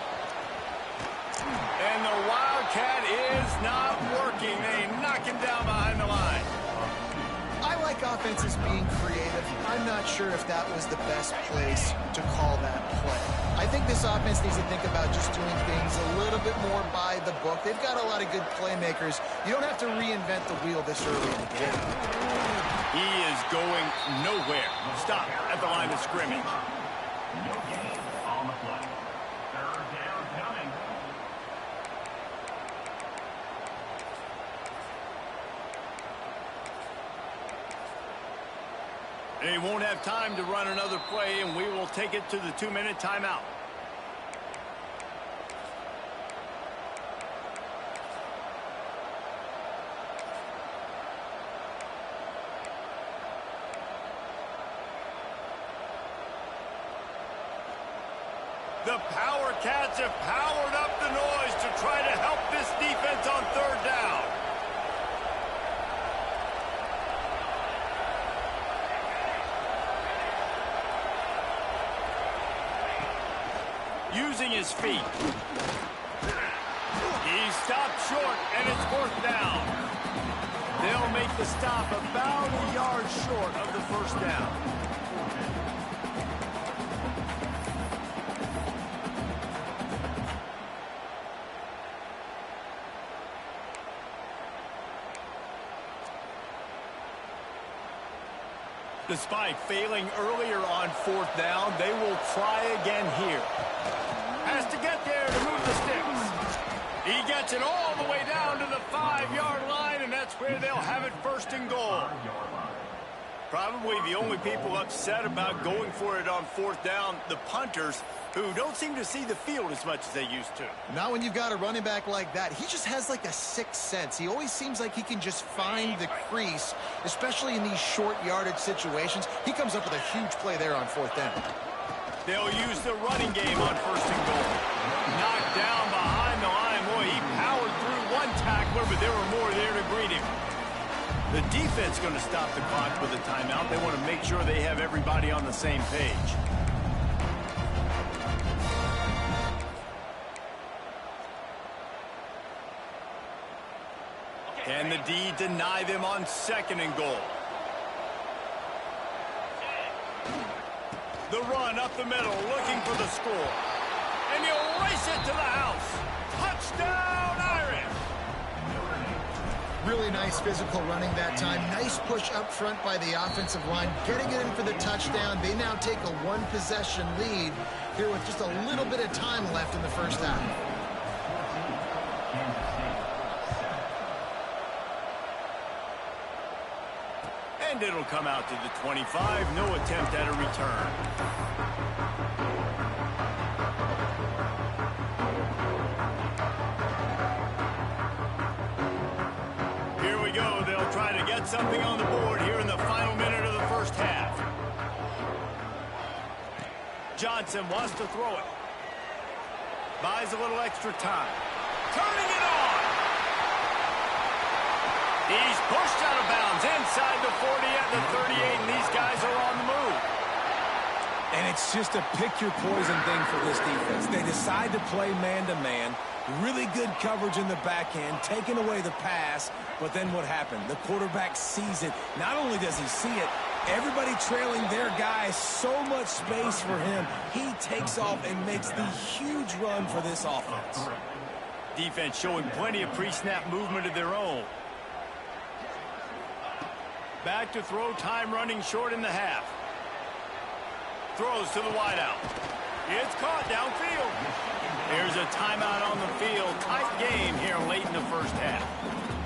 And the wildcat is not working. They knock him down behind the line. I like offenses being creative. I'm not sure if that was the best place to call that play. I think this offense needs to think about just doing things a little bit more by the book. They've got a lot of good playmakers. You don't have to reinvent the wheel this early in the game. He is going nowhere. Stop at the line of scrimmage. No gain on the play. Third down coming. They won't have time to run another play, and we will take it to the 2-minute timeout. The Power Cats have powered up the noise to try to help this defense on 3rd down. Using his feet. He stopped short, and it's 4th down. They'll make the stop about a yard short of the 1st down. Despite failing earlier on 4th down, they will try again here. Has to get there to move the sticks. He gets it all the way down to the 5-yard line, and that's where they'll have it 1st and goal. Probably the only people upset about going for it on 4th down, the punters, who don't seem to see the field as much as they used to. Not when you've got a running back like that. He just has like a sixth sense. He always seems like he can just find the crease, especially in these short yardage situations. He comes up with a huge play there on 4th down. They'll use the running game on 1st and goal. Knocked down behind the line. Boy, he powered through one tackler, but there were more there to greet him. The defense going to stop the clock with a timeout. They want to make sure they have everybody on the same page. Can the D deny them on 2nd and goal? The run up the middle, looking for the score. And he'll race it to the house. Touchdown, Irish! Really nice physical running that time. Nice push up front by the offensive line, getting it in for the touchdown. They now take a 1-possession lead here with just a little bit of time left in the 1st half. And it'll come out to the 25. No attempt at a return. Here we go. They'll try to get something on the board here in the final minute of the 1st half. Johnson wants to throw it. Buys a little extra time. Turning it on. He's pushed out of bounds inside the 40 at the 38, and these guys are on the move. And it's just a pick-your-poison thing for this defense. They decide to play man-to-man. Really good coverage in the back end, taking away the pass, but then what happened? The quarterback sees it. Not only does he see it, everybody trailing their guy, so much space for him. He takes off and makes the huge run for this offense. Defense showing plenty of pre-snap movement of their own. Back to throw, time running short in the half. Throws to the wideout. It's caught downfield. There's a timeout on the field. Tight game here late in the first half.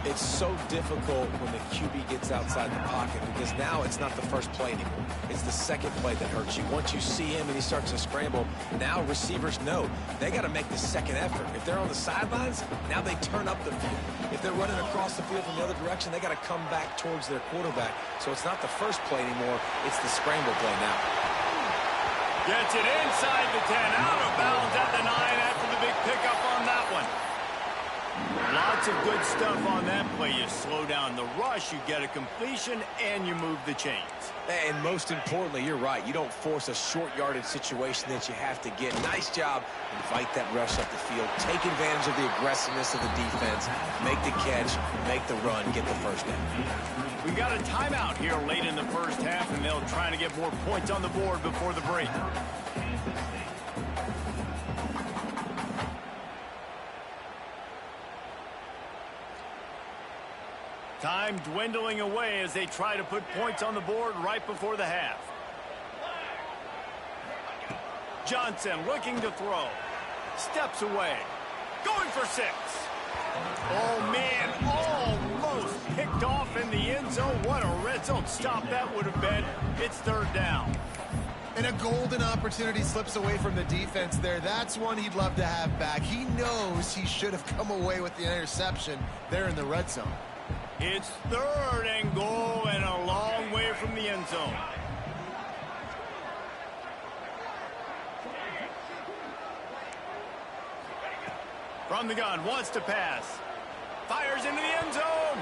It's so difficult when the QB gets outside the pocket because now it's not the first play anymore. It's the second play that hurts you. Once you see him and he starts to scramble, now receivers know they got to make the second effort. If they're on the sidelines, now they turn up the field. If they're running across the field from the other direction, they got to come back towards their quarterback. So it's not the first play anymore. It's the scramble play now. Gets it inside the 10, out of bounds at the 9 after the big pickup on that one. Lots of good stuff on that play. You slow down the rush, you get a completion, and you move the chains. And most importantly, you're right. You don't force a short yardage situation that you have to get. Nice job. Invite that rush up the field. Take advantage of the aggressiveness of the defense. Make the catch, make the run, get the first down. We got a timeout here late in the first half, and they'll try to get more points on the board before the break. Time dwindling away as they try to put points on the board right before the half. Johnson looking to throw. Steps away. Going for 6. Oh, man, almost picked off in the end zone. What a red zone stop that would have been. It's third down. And a golden opportunity slips away from the defense there. That's one he'd love to have back. He knows he should have come away with the interception there in the red zone. It's third and goal and a long way from the end zone. From the gun, wants to pass. Fires into the end zone.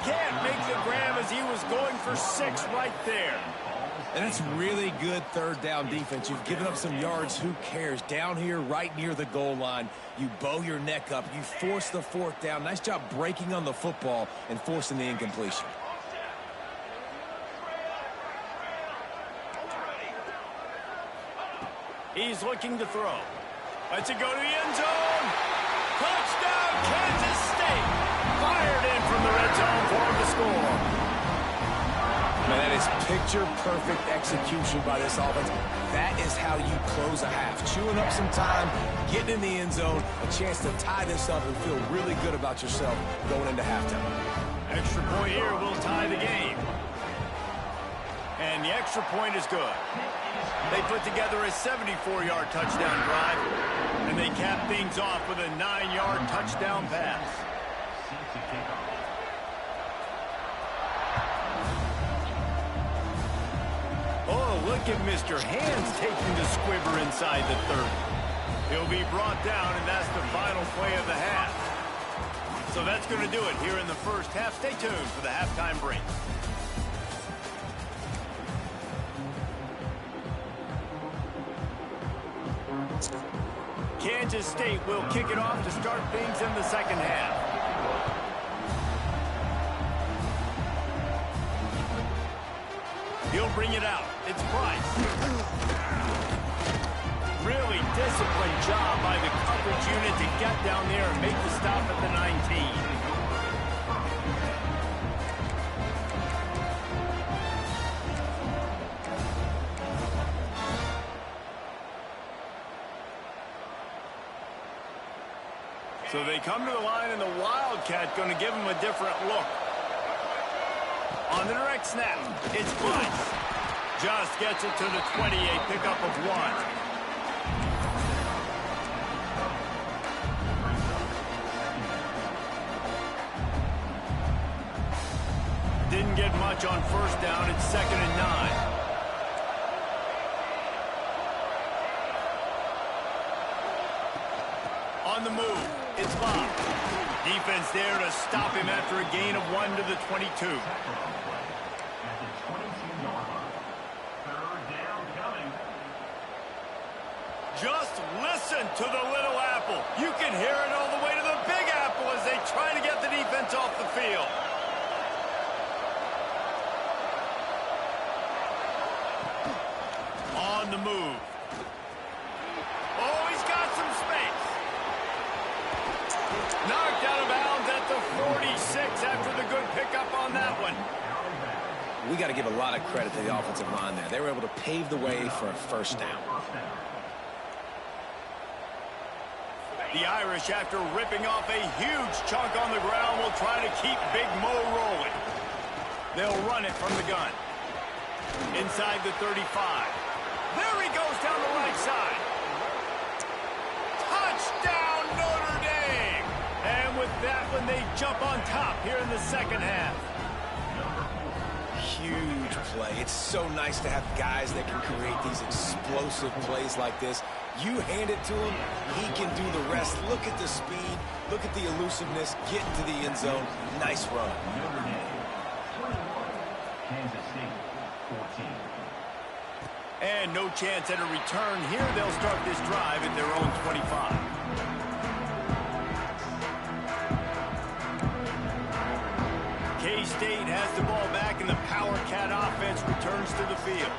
Can't make the grab as he was going for 6 right there. And it's really good third down defense. You've given up some yards. Who cares? Down here, right near the goal line, you bow your neck up. You force the 4th down. Nice job breaking on the football and forcing the incompletion. He's looking to throw. Lets it go to the end zone. Touchdown, Kansas State. Fired in from the red zone for the score. Man, that is picture-perfect execution by this offense. That is how you close a half. Chewing up some time, getting in the end zone, a chance to tie this up and feel really good about yourself going into halftime. Extra point here will tie the game. And the extra point is good. They put together a 74-yard touchdown drive, and they cap things off with a 9-yard touchdown pass. Oh, look at Mr. Hands taking the squibber inside the 30. He'll be brought down, and that's the final play of the half. So that's going to do it here in the first half. Stay tuned for the halftime break. Kansas State will kick it off to start things in the second half. He'll bring it out. It's Price. Really disciplined job by the coverage unit to get down there and make the stop at the 19. So they come to the line, and the Wildcat going to give them a different look. On the direct snap, it's Price. Just gets it to the 28, pickup of 1. Didn't get much on first down. It's 2nd and 9. the move. It's Bob. Defense there to stop him after a gain of 1 to the 22. At the 22-yard line. Third down coming. Just listen to the little apple. You can hear it all the way to the big apple as they try to get the defense off the field. On the move. Oh, he's got some space. Knocked out of bounds at the 46 after the good pickup on that one. We got to give a lot of credit to the offensive line there. They were able to pave the way for a first down. The Irish, after ripping off a huge chunk on the ground, will try to keep Big Mo rolling. They'll run it from the gun. Inside the 35. There he goes down the right side. Touchdown, Notre Dame! And with that one, they jump on top here in the second half. Huge play. It's so nice to have guys that can create these explosive plays like this. You hand it to him, he can do the rest. Look at the speed. Look at the elusiveness. Get into the end zone. Nice run. Notre Dame, 21. Kansas State, 14. And no chance at a return here. They'll start this drive at their own 25. K-State has the ball back, and the Power Cat offense returns to the field.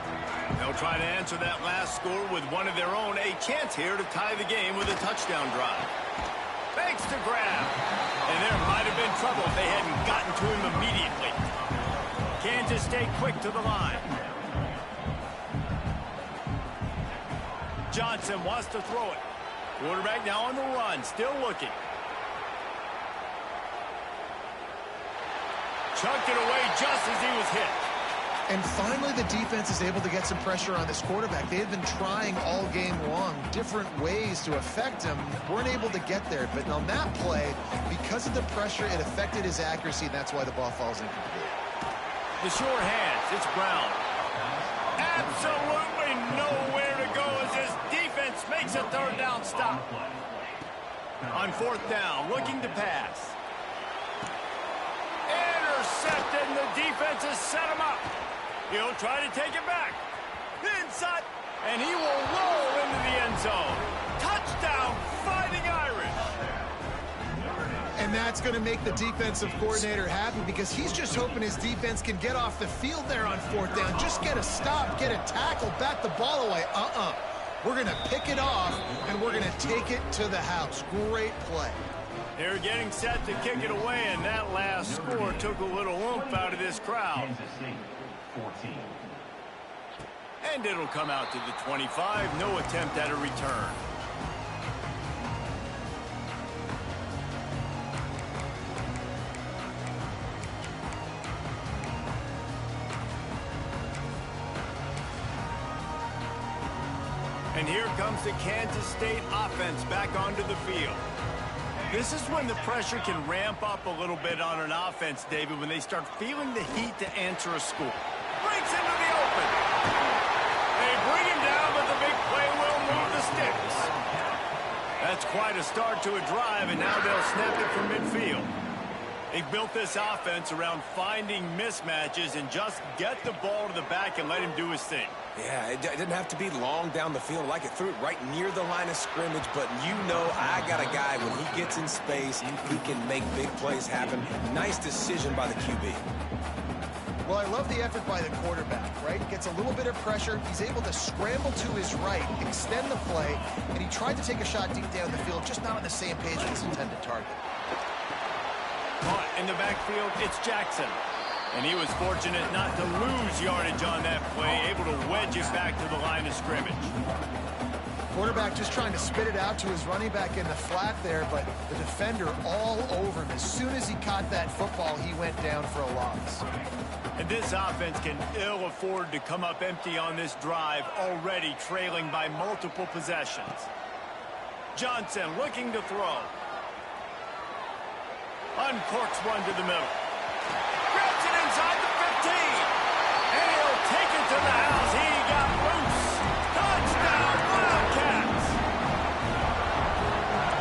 They'll try to answer that last score with one of their own. A chance here to tie the game with a touchdown drive. Banks to grab. And there might have been trouble if they hadn't gotten to him immediately. Kansas State quick to the line. Johnson wants to throw it. Quarterback now on the run, still looking. Chucked it away just as he was hit. And finally, the defense is able to get some pressure on this quarterback. They had been trying all game long different ways to affect him. Weren't able to get there. But on that play, because of the pressure, it affected his accuracy, and that's why the ball falls incomplete. The sure hands. It's Brown. Absolutely nowhere to go as his defense makes a third down stop. On fourth down, looking to pass. Intercepted, and the defense has set him up. He'll try to take it back. Inside, and he will roll into the end zone. Touchdown, Fighting Irish. And that's going to make the defensive coordinator happy because he's just hoping his defense can get off the field there on fourth down. Just get a stop, get a tackle, bat the ball away. We're going to pick it off, and we're going to take it to the house. Great play. They're getting set to kick it away, and that last score took a little oomph out of this crowd. Kansas State, 14. And it'll come out to the 25. No attempt at a return. And here comes the Kansas State offense back onto the field. This is when the pressure can ramp up a little bit on an offense, David, when they start feeling the heat to answer a score. Breaks into the open. They bring him down, but the big play will move the sticks. That's quite a start to a drive, and now they'll snap it from midfield. They built this offense around finding mismatches and just get the ball to the back and let him do his thing. Yeah, it didn't have to be long down the field. Like it threw it right near the line of scrimmage, but you know I got a guy when he gets in space, he can make big plays happen. Nice decision by the QB. Well, I love the effort by the quarterback, right? Gets a little bit of pressure. He's able to scramble to his right, extend the play, and he tried to take a shot deep down the field, just not on the same page with his intended target. Caught in the backfield, it's Jackson. And he was fortunate not to lose yardage on that play, able to wedge it back to the line of scrimmage. Quarterback just trying to spit it out to his running back in the flat there, but the defender all over him. As soon as he caught that football, he went down for a loss. And this offense can ill afford to come up empty on this drive, already trailing by multiple possessions. Johnson looking to throw. Uncorks one to the middle. Grabs it inside the 15. And he'll take it to the house. He got loose. Touchdown, Wildcats.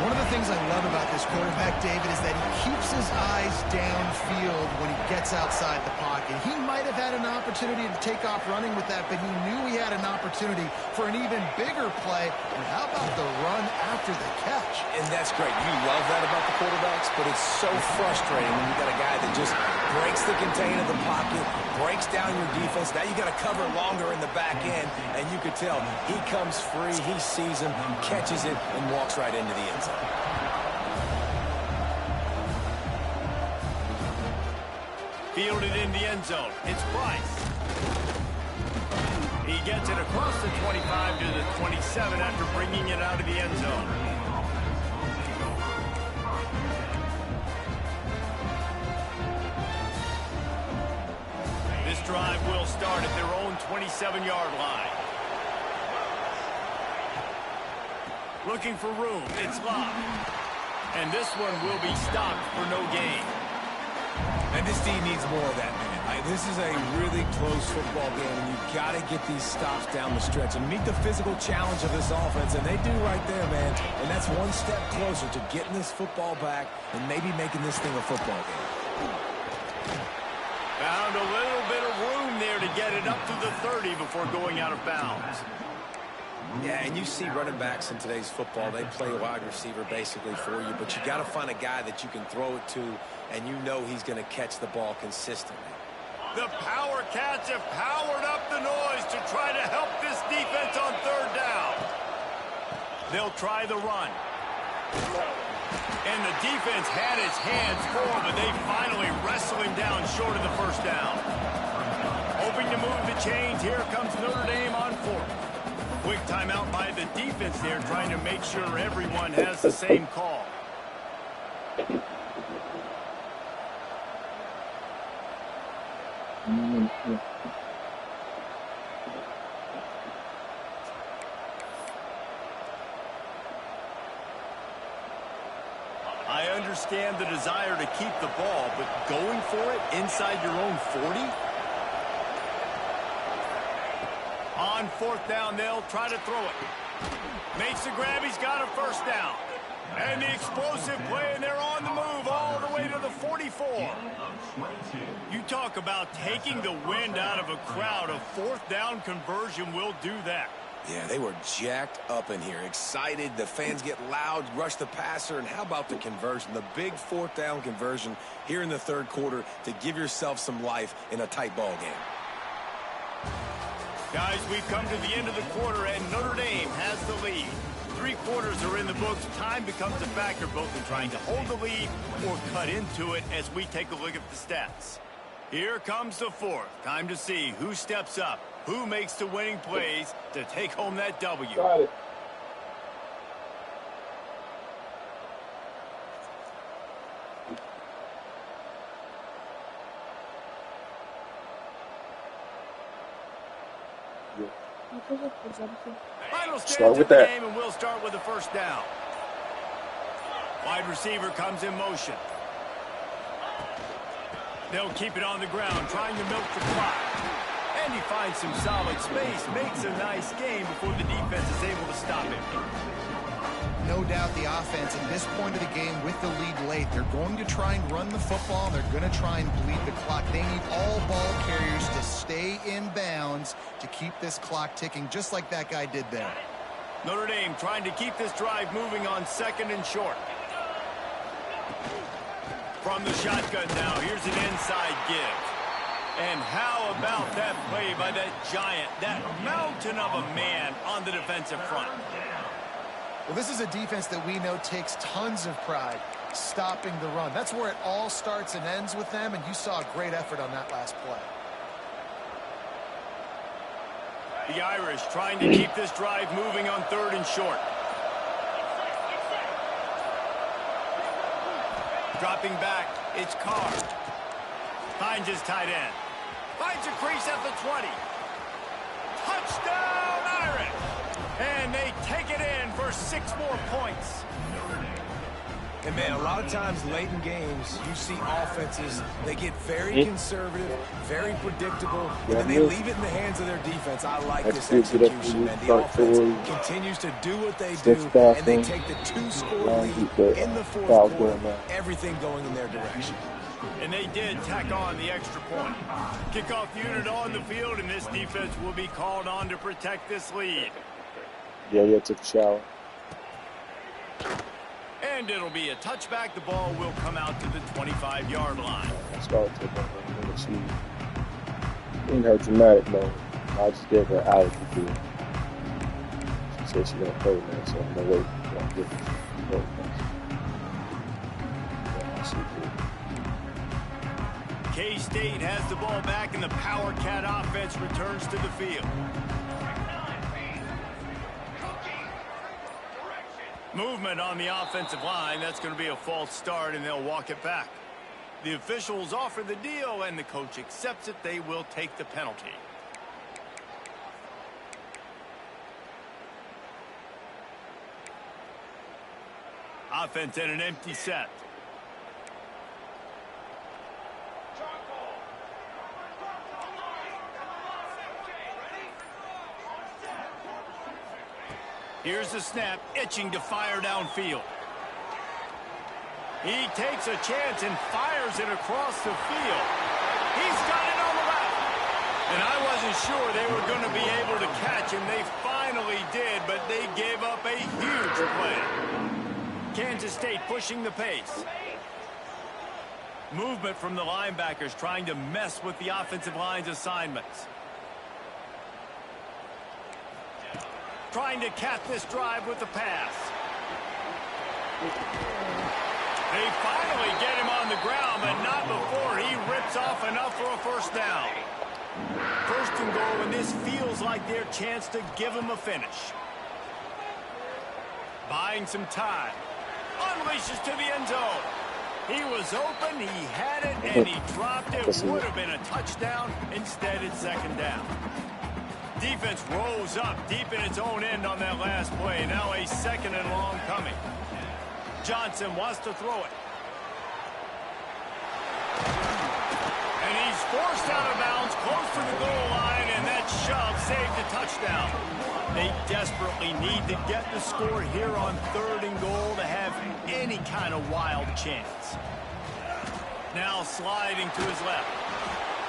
One of the things I about this quarterback, David, is that he keeps his eyes downfield when he gets outside the pocket. He might have had an opportunity to take off running with that, but he knew he had an opportunity for an even bigger play. And how about the run after the catch? And that's great. You love that about the quarterbacks, but it's so frustrating when you got a guy that just breaks the contain of the pocket, breaks down your defense. Now you got to cover longer in the back end, and you could tell he comes free, he sees him, catches it, and walks right into the end zone. Fielded in the end zone. It's Bryce. He gets it across the 25 to the 27 after bringing it out of the end zone. This drive will start at their own 27-yard line. Looking for room. It's Love. And this one will be stopped for no gain. And this team needs more of that, man. This is a really close football game, and you've got to get these stops down the stretch and meet the physical challenge of this offense, and they do right there, man. And that's one step closer to getting this football back and maybe making this thing a football game. Found a little bit of room there to get it up to the 30 before going out of bounds. Yeah, and you see running backs in today's football, they play wide receiver basically for you, but you got to find a guy that you can throw it to, and you know he's going to catch the ball consistently. The Power Cats have powered up the noise to try to help this defense on third down. They'll try the run. And the defense had its hands full, but they finally wrestle him down short of the first down. Hoping to move the chains, here comes Notre Dame on fourth. Quick timeout by the defense there, trying to make sure everyone has the same call. I understand the desire to keep the ball, but going for it inside your own 40? On fourth down, they'll try to throw it. Makes the grab, he's got a first down. And the explosive play, and they're on the move all the way to the 44. You talk about taking the wind out of a crowd. A fourth down conversion will do that. Yeah, they were jacked up in here, excited. The fans get loud, rush the passer, and how about the conversion? The big fourth down conversion here in the third quarter to give yourself some life in a tight ball game. Guys, we've come to the end of the quarter, and Notre Dame has the lead. 3 quarters are in the books. Time becomes a factor both in trying to hold the lead or cut into it as we take a look at the stats. Here comes the fourth. Time to see who steps up, who makes the winning plays to take home that W. Got it. Final Start with the that. Game, and we'll start with the first down. Wide receiver comes in motion. They'll keep it on the ground, trying to milk the clock. And he finds some solid space, makes a nice game before the defense is able to stop him. No doubt the offense at this point of the game with the lead late, they're going to try and run the football, and they're going to try and bleed the clock. They need all ball carriers to stay in bounds to keep this clock ticking, just like that guy did there. Notre Dame trying to keep this drive moving on second and short. From the shotgun now, here's an inside give. And how about that play by that giant, that mountain of a man on the defensive front? Well, this is a defense that we know takes tons of pride stopping the run. That's where it all starts and ends with them, and you saw a great effort on that last play. The Irish trying to keep this drive moving on third and short. Dropping back, it's Carr. Finds his tight end. Finds a crease at the 20. Touchdown, Irish! And they take it in for 6 more points. And, man, a lot of times late in games, you see offenses, they get very conservative, very predictable, and then they leave it in the hands of their defense. I like this execution, man. The offense continues to do what they do, and they take the 2-score lead in the fourth quarter, everything going in their direction. And they did tack on the extra point. Kickoff unit on the field, and this defense will be called on to protect this lead. Yeah, took a shower. And it'll be a touchback. The ball will come out to the 25-yard line. Let's go to the she in her dramatic mode. I just gave her out of the field. She said she gonna play now, so I'm gonna wait. K-State has the ball back, and the Power Cat offense returns to the field. Movement on the offensive line. That's going to be a false start, and they'll walk it back. The officials offer the deal, and the coach accepts it. They will take the penalty. Offense in an empty set. Here's the snap, itching to fire downfield. He takes a chance and fires it across the field. He's got it on the left. And I wasn't sure they were going to be able to catch him. They finally did, but they gave up a huge play. Kansas State pushing the pace. Movement from the linebackers trying to mess with the offensive line's assignments. Trying to cap this drive with the pass. They finally get him on the ground, but not before he rips off enough for a first down. First and goal, and this feels like their chance to give him a finish. Buying some time. Unleashes to the end zone. He was open, he had it, and he dropped it. Would have been a touchdown. Instead, it's second down. Defense rose up deep in its own end on that last play. Now a second and long coming. Johnson wants to throw it. And he's forced out of bounds close to the goal line, and that shove saved a touchdown. They desperately need to get the score here on third and goal to have any kind of wild chance. Now sliding to his left.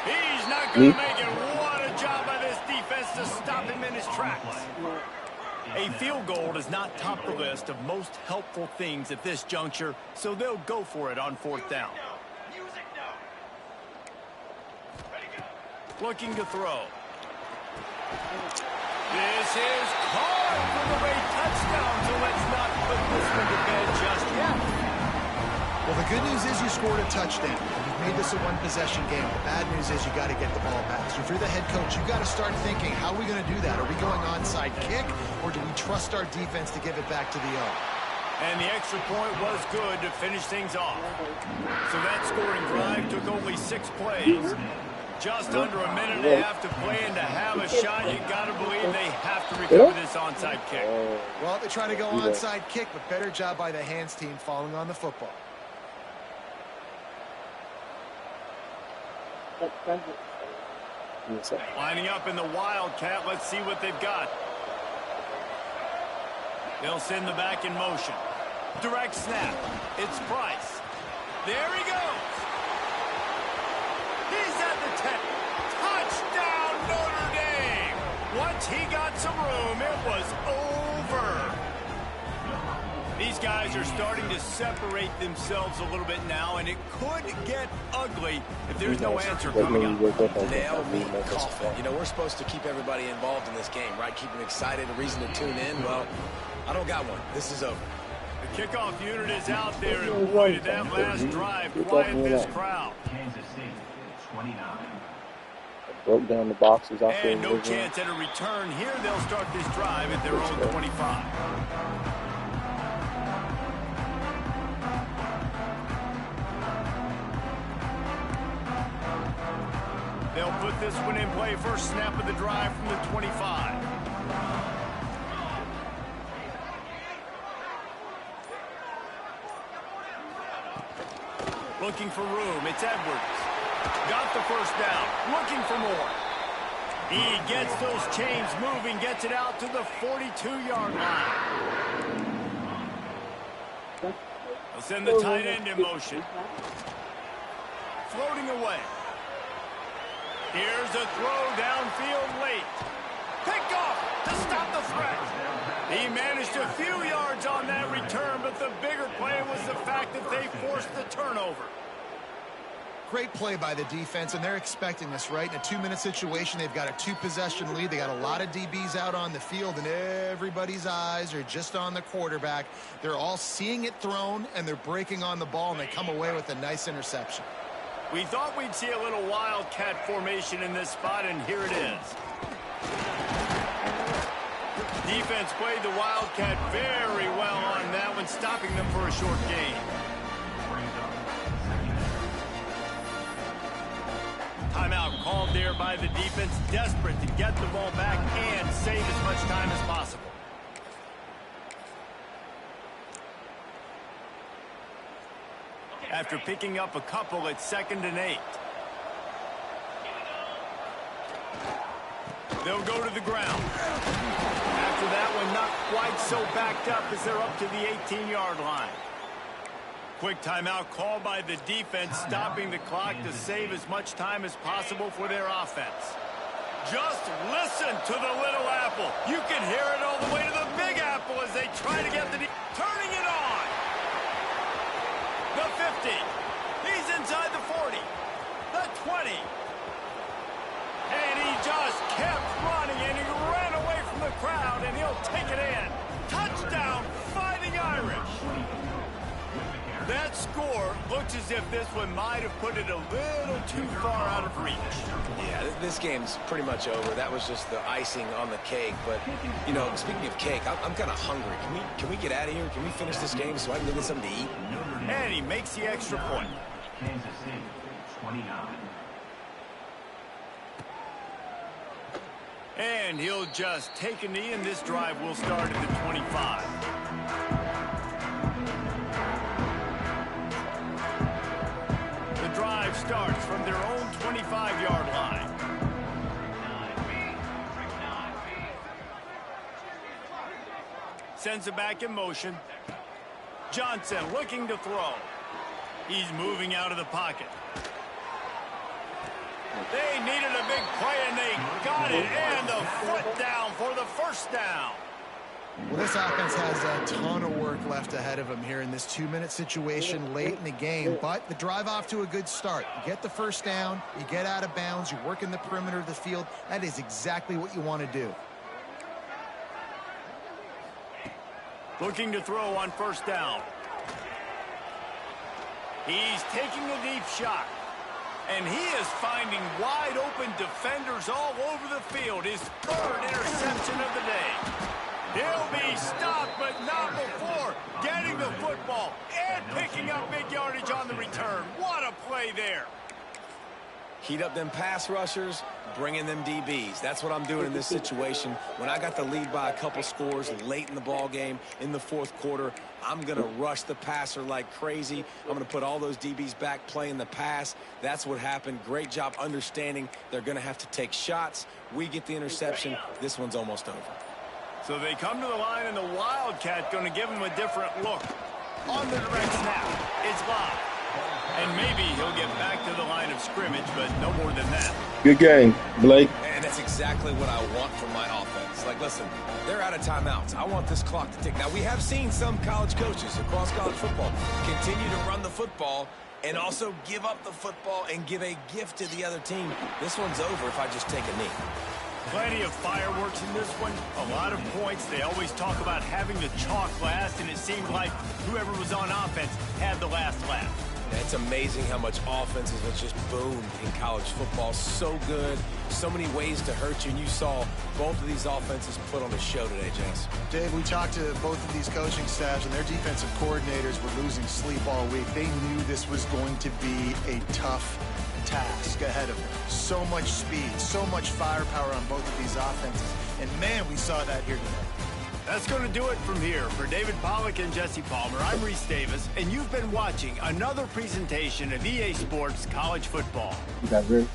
He's not going to make it. What a job by this defense to stop him in his tracks. A field goal does not top the list of most helpful things at this juncture, so they'll go for it on fourth down. Looking to throw. This is caught for the late touchdown, so let's not put this one to bed just yet. Well, the good news is you scored a touchdown. You've made this a one-possession game. The bad news is you got to get the ball back. So if you're the head coach, you got to start thinking, how are we going to do that? Are we going onside kick, or do we trust our defense to give it back to the O? And the extra point was good to finish things off. So that scoring drive took only 6 plays. Just under a minute and a half to play, and to have a shot, you got to believe they have to recover this onside kick. Well, they try to go onside kick, but better job by the hands team falling on the football. Lining up in the Wildcat. Let's see what they've got. They'll send the back in motion. Direct snap. It's Price. There he goes. He's at the 10. Touchdown, Notre Dame. Once he got some room, it was over. These guys are starting to separate themselves a little bit now, and it could get ugly if there's no answer coming up. Nail me coffin. You know, we're supposed to keep everybody involved in this game, right? Keep them excited, a reason to tune in. Well, I don't got one. This is over. The kickoff unit is out there, and boy, did that last drive quiet this crowd. Kansas State, 29. Broke down the boxes out there. And no chance at a return here. They'll start this drive at their own 25. They'll put this one in play. First snap of the drive from the 25. looking for room. It's Edwards. Got the first down, looking for more. He gets those chains moving, gets it out to the 42-yard line. They'll send the tight end in motion. Floating away. Here's a throw downfield late. Picked off to stop the threat. He managed a few yards on that return, but the bigger play was the fact that they forced the turnover. Great play by the defense, and they're expecting this, right? In a 2-minute situation, they've got a 2-possession lead. They got a lot of DBs out on the field, and everybody's eyes are just on the quarterback. They're all seeing it thrown, and they're breaking on the ball, and they come away with a nice interception. We thought we'd see a little wildcat formation in this spot, and here it is. Defense played the wildcat very well on that one, stopping them for a short gain. Timeout called there by the defense, desperate to get the ball back and save as much time as possible. After picking up a couple, it's 2nd and 8. They'll go to the ground. After that one, not quite so backed up as they're up to the 18-yard line. Quick timeout called by the defense, stopping the clock to save as much time as possible for their offense. Just listen to the Little Apple. You can hear it all the way to the Big Apple as they try to get the turning it on. The 50. He's inside the 40. The 20. And he just kept running, and he ran away from the crowd, and he'll take it in. Touchdown, Fighting Irish. That score looks as if this one might have put it a little too far out of reach. Yeah, this game's pretty much over. That was just the icing on the cake. But, you know, speaking of cake, I'm kind of hungry. Can we get out of here? Can we finish this game so I can get something to eat? And he makes the extra point. Kansas City, 29. And he'll just take a knee, and this drive will start at the 25. The drive starts from their own 25-yard line. Sends it back in motion. Johnson looking to throw. He's moving out of the pocket. They needed a big play, and they got it, and the foot down for the first down. Well, this offense has a ton of work left ahead of them here in this 2-minute situation late in the game, but the drive off to a good start. You get the first down, you get out of bounds, you work in the perimeter of the field. That is exactly what you want to do. Looking to throw on first down. He's taking a deep shot. And he is finding wide-open defenders all over the field. His 3rd interception of the day. He'll be stopped, but not before getting the football and picking up big yardage on the return. What a play there. Heat up them pass rushers, bring in them DBs. That's what I'm doing in this situation. When I got the lead by a couple scores late in the ball game in the 4th quarter, I'm going to rush the passer like crazy. I'm going to put all those DBs back playing the pass. That's what happened. Great job understanding they're going to have to take shots. We get the interception. This one's almost over. So they come to the line, and the Wildcat going to give him a different look. On the direct snap, it's live. And maybe he'll get back to the line of scrimmage, but no more than that. Good game, Blake. And that's exactly what I want from my offense. Like, listen, they're out of timeouts. I want this clock to tick. Now, we have seen some college coaches across college football continue to run the football and also give up the football and give a gift to the other team. This one's over if I just take a knee. Plenty of fireworks in this one. A lot of points. They always talk about having the chalk last, and it seemed like whoever was on offense had the last laugh. It's amazing how much offenses have just boomed in college football. So good. So many ways to hurt you. And you saw both of these offenses put on a show today, James. Dave, we talked to both of these coaching staffs, and their defensive coordinators were losing sleep all week. They knew this was going to be a tough task ahead of them. So much speed, so much firepower on both of these offenses. And, man, we saw that here today. That's going to do it from here. For David Pollack and Jesse Palmer, I'm Reese Davis, and you've been watching another presentation of EA Sports College Football. You guys ready?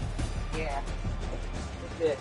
Yeah. That's it.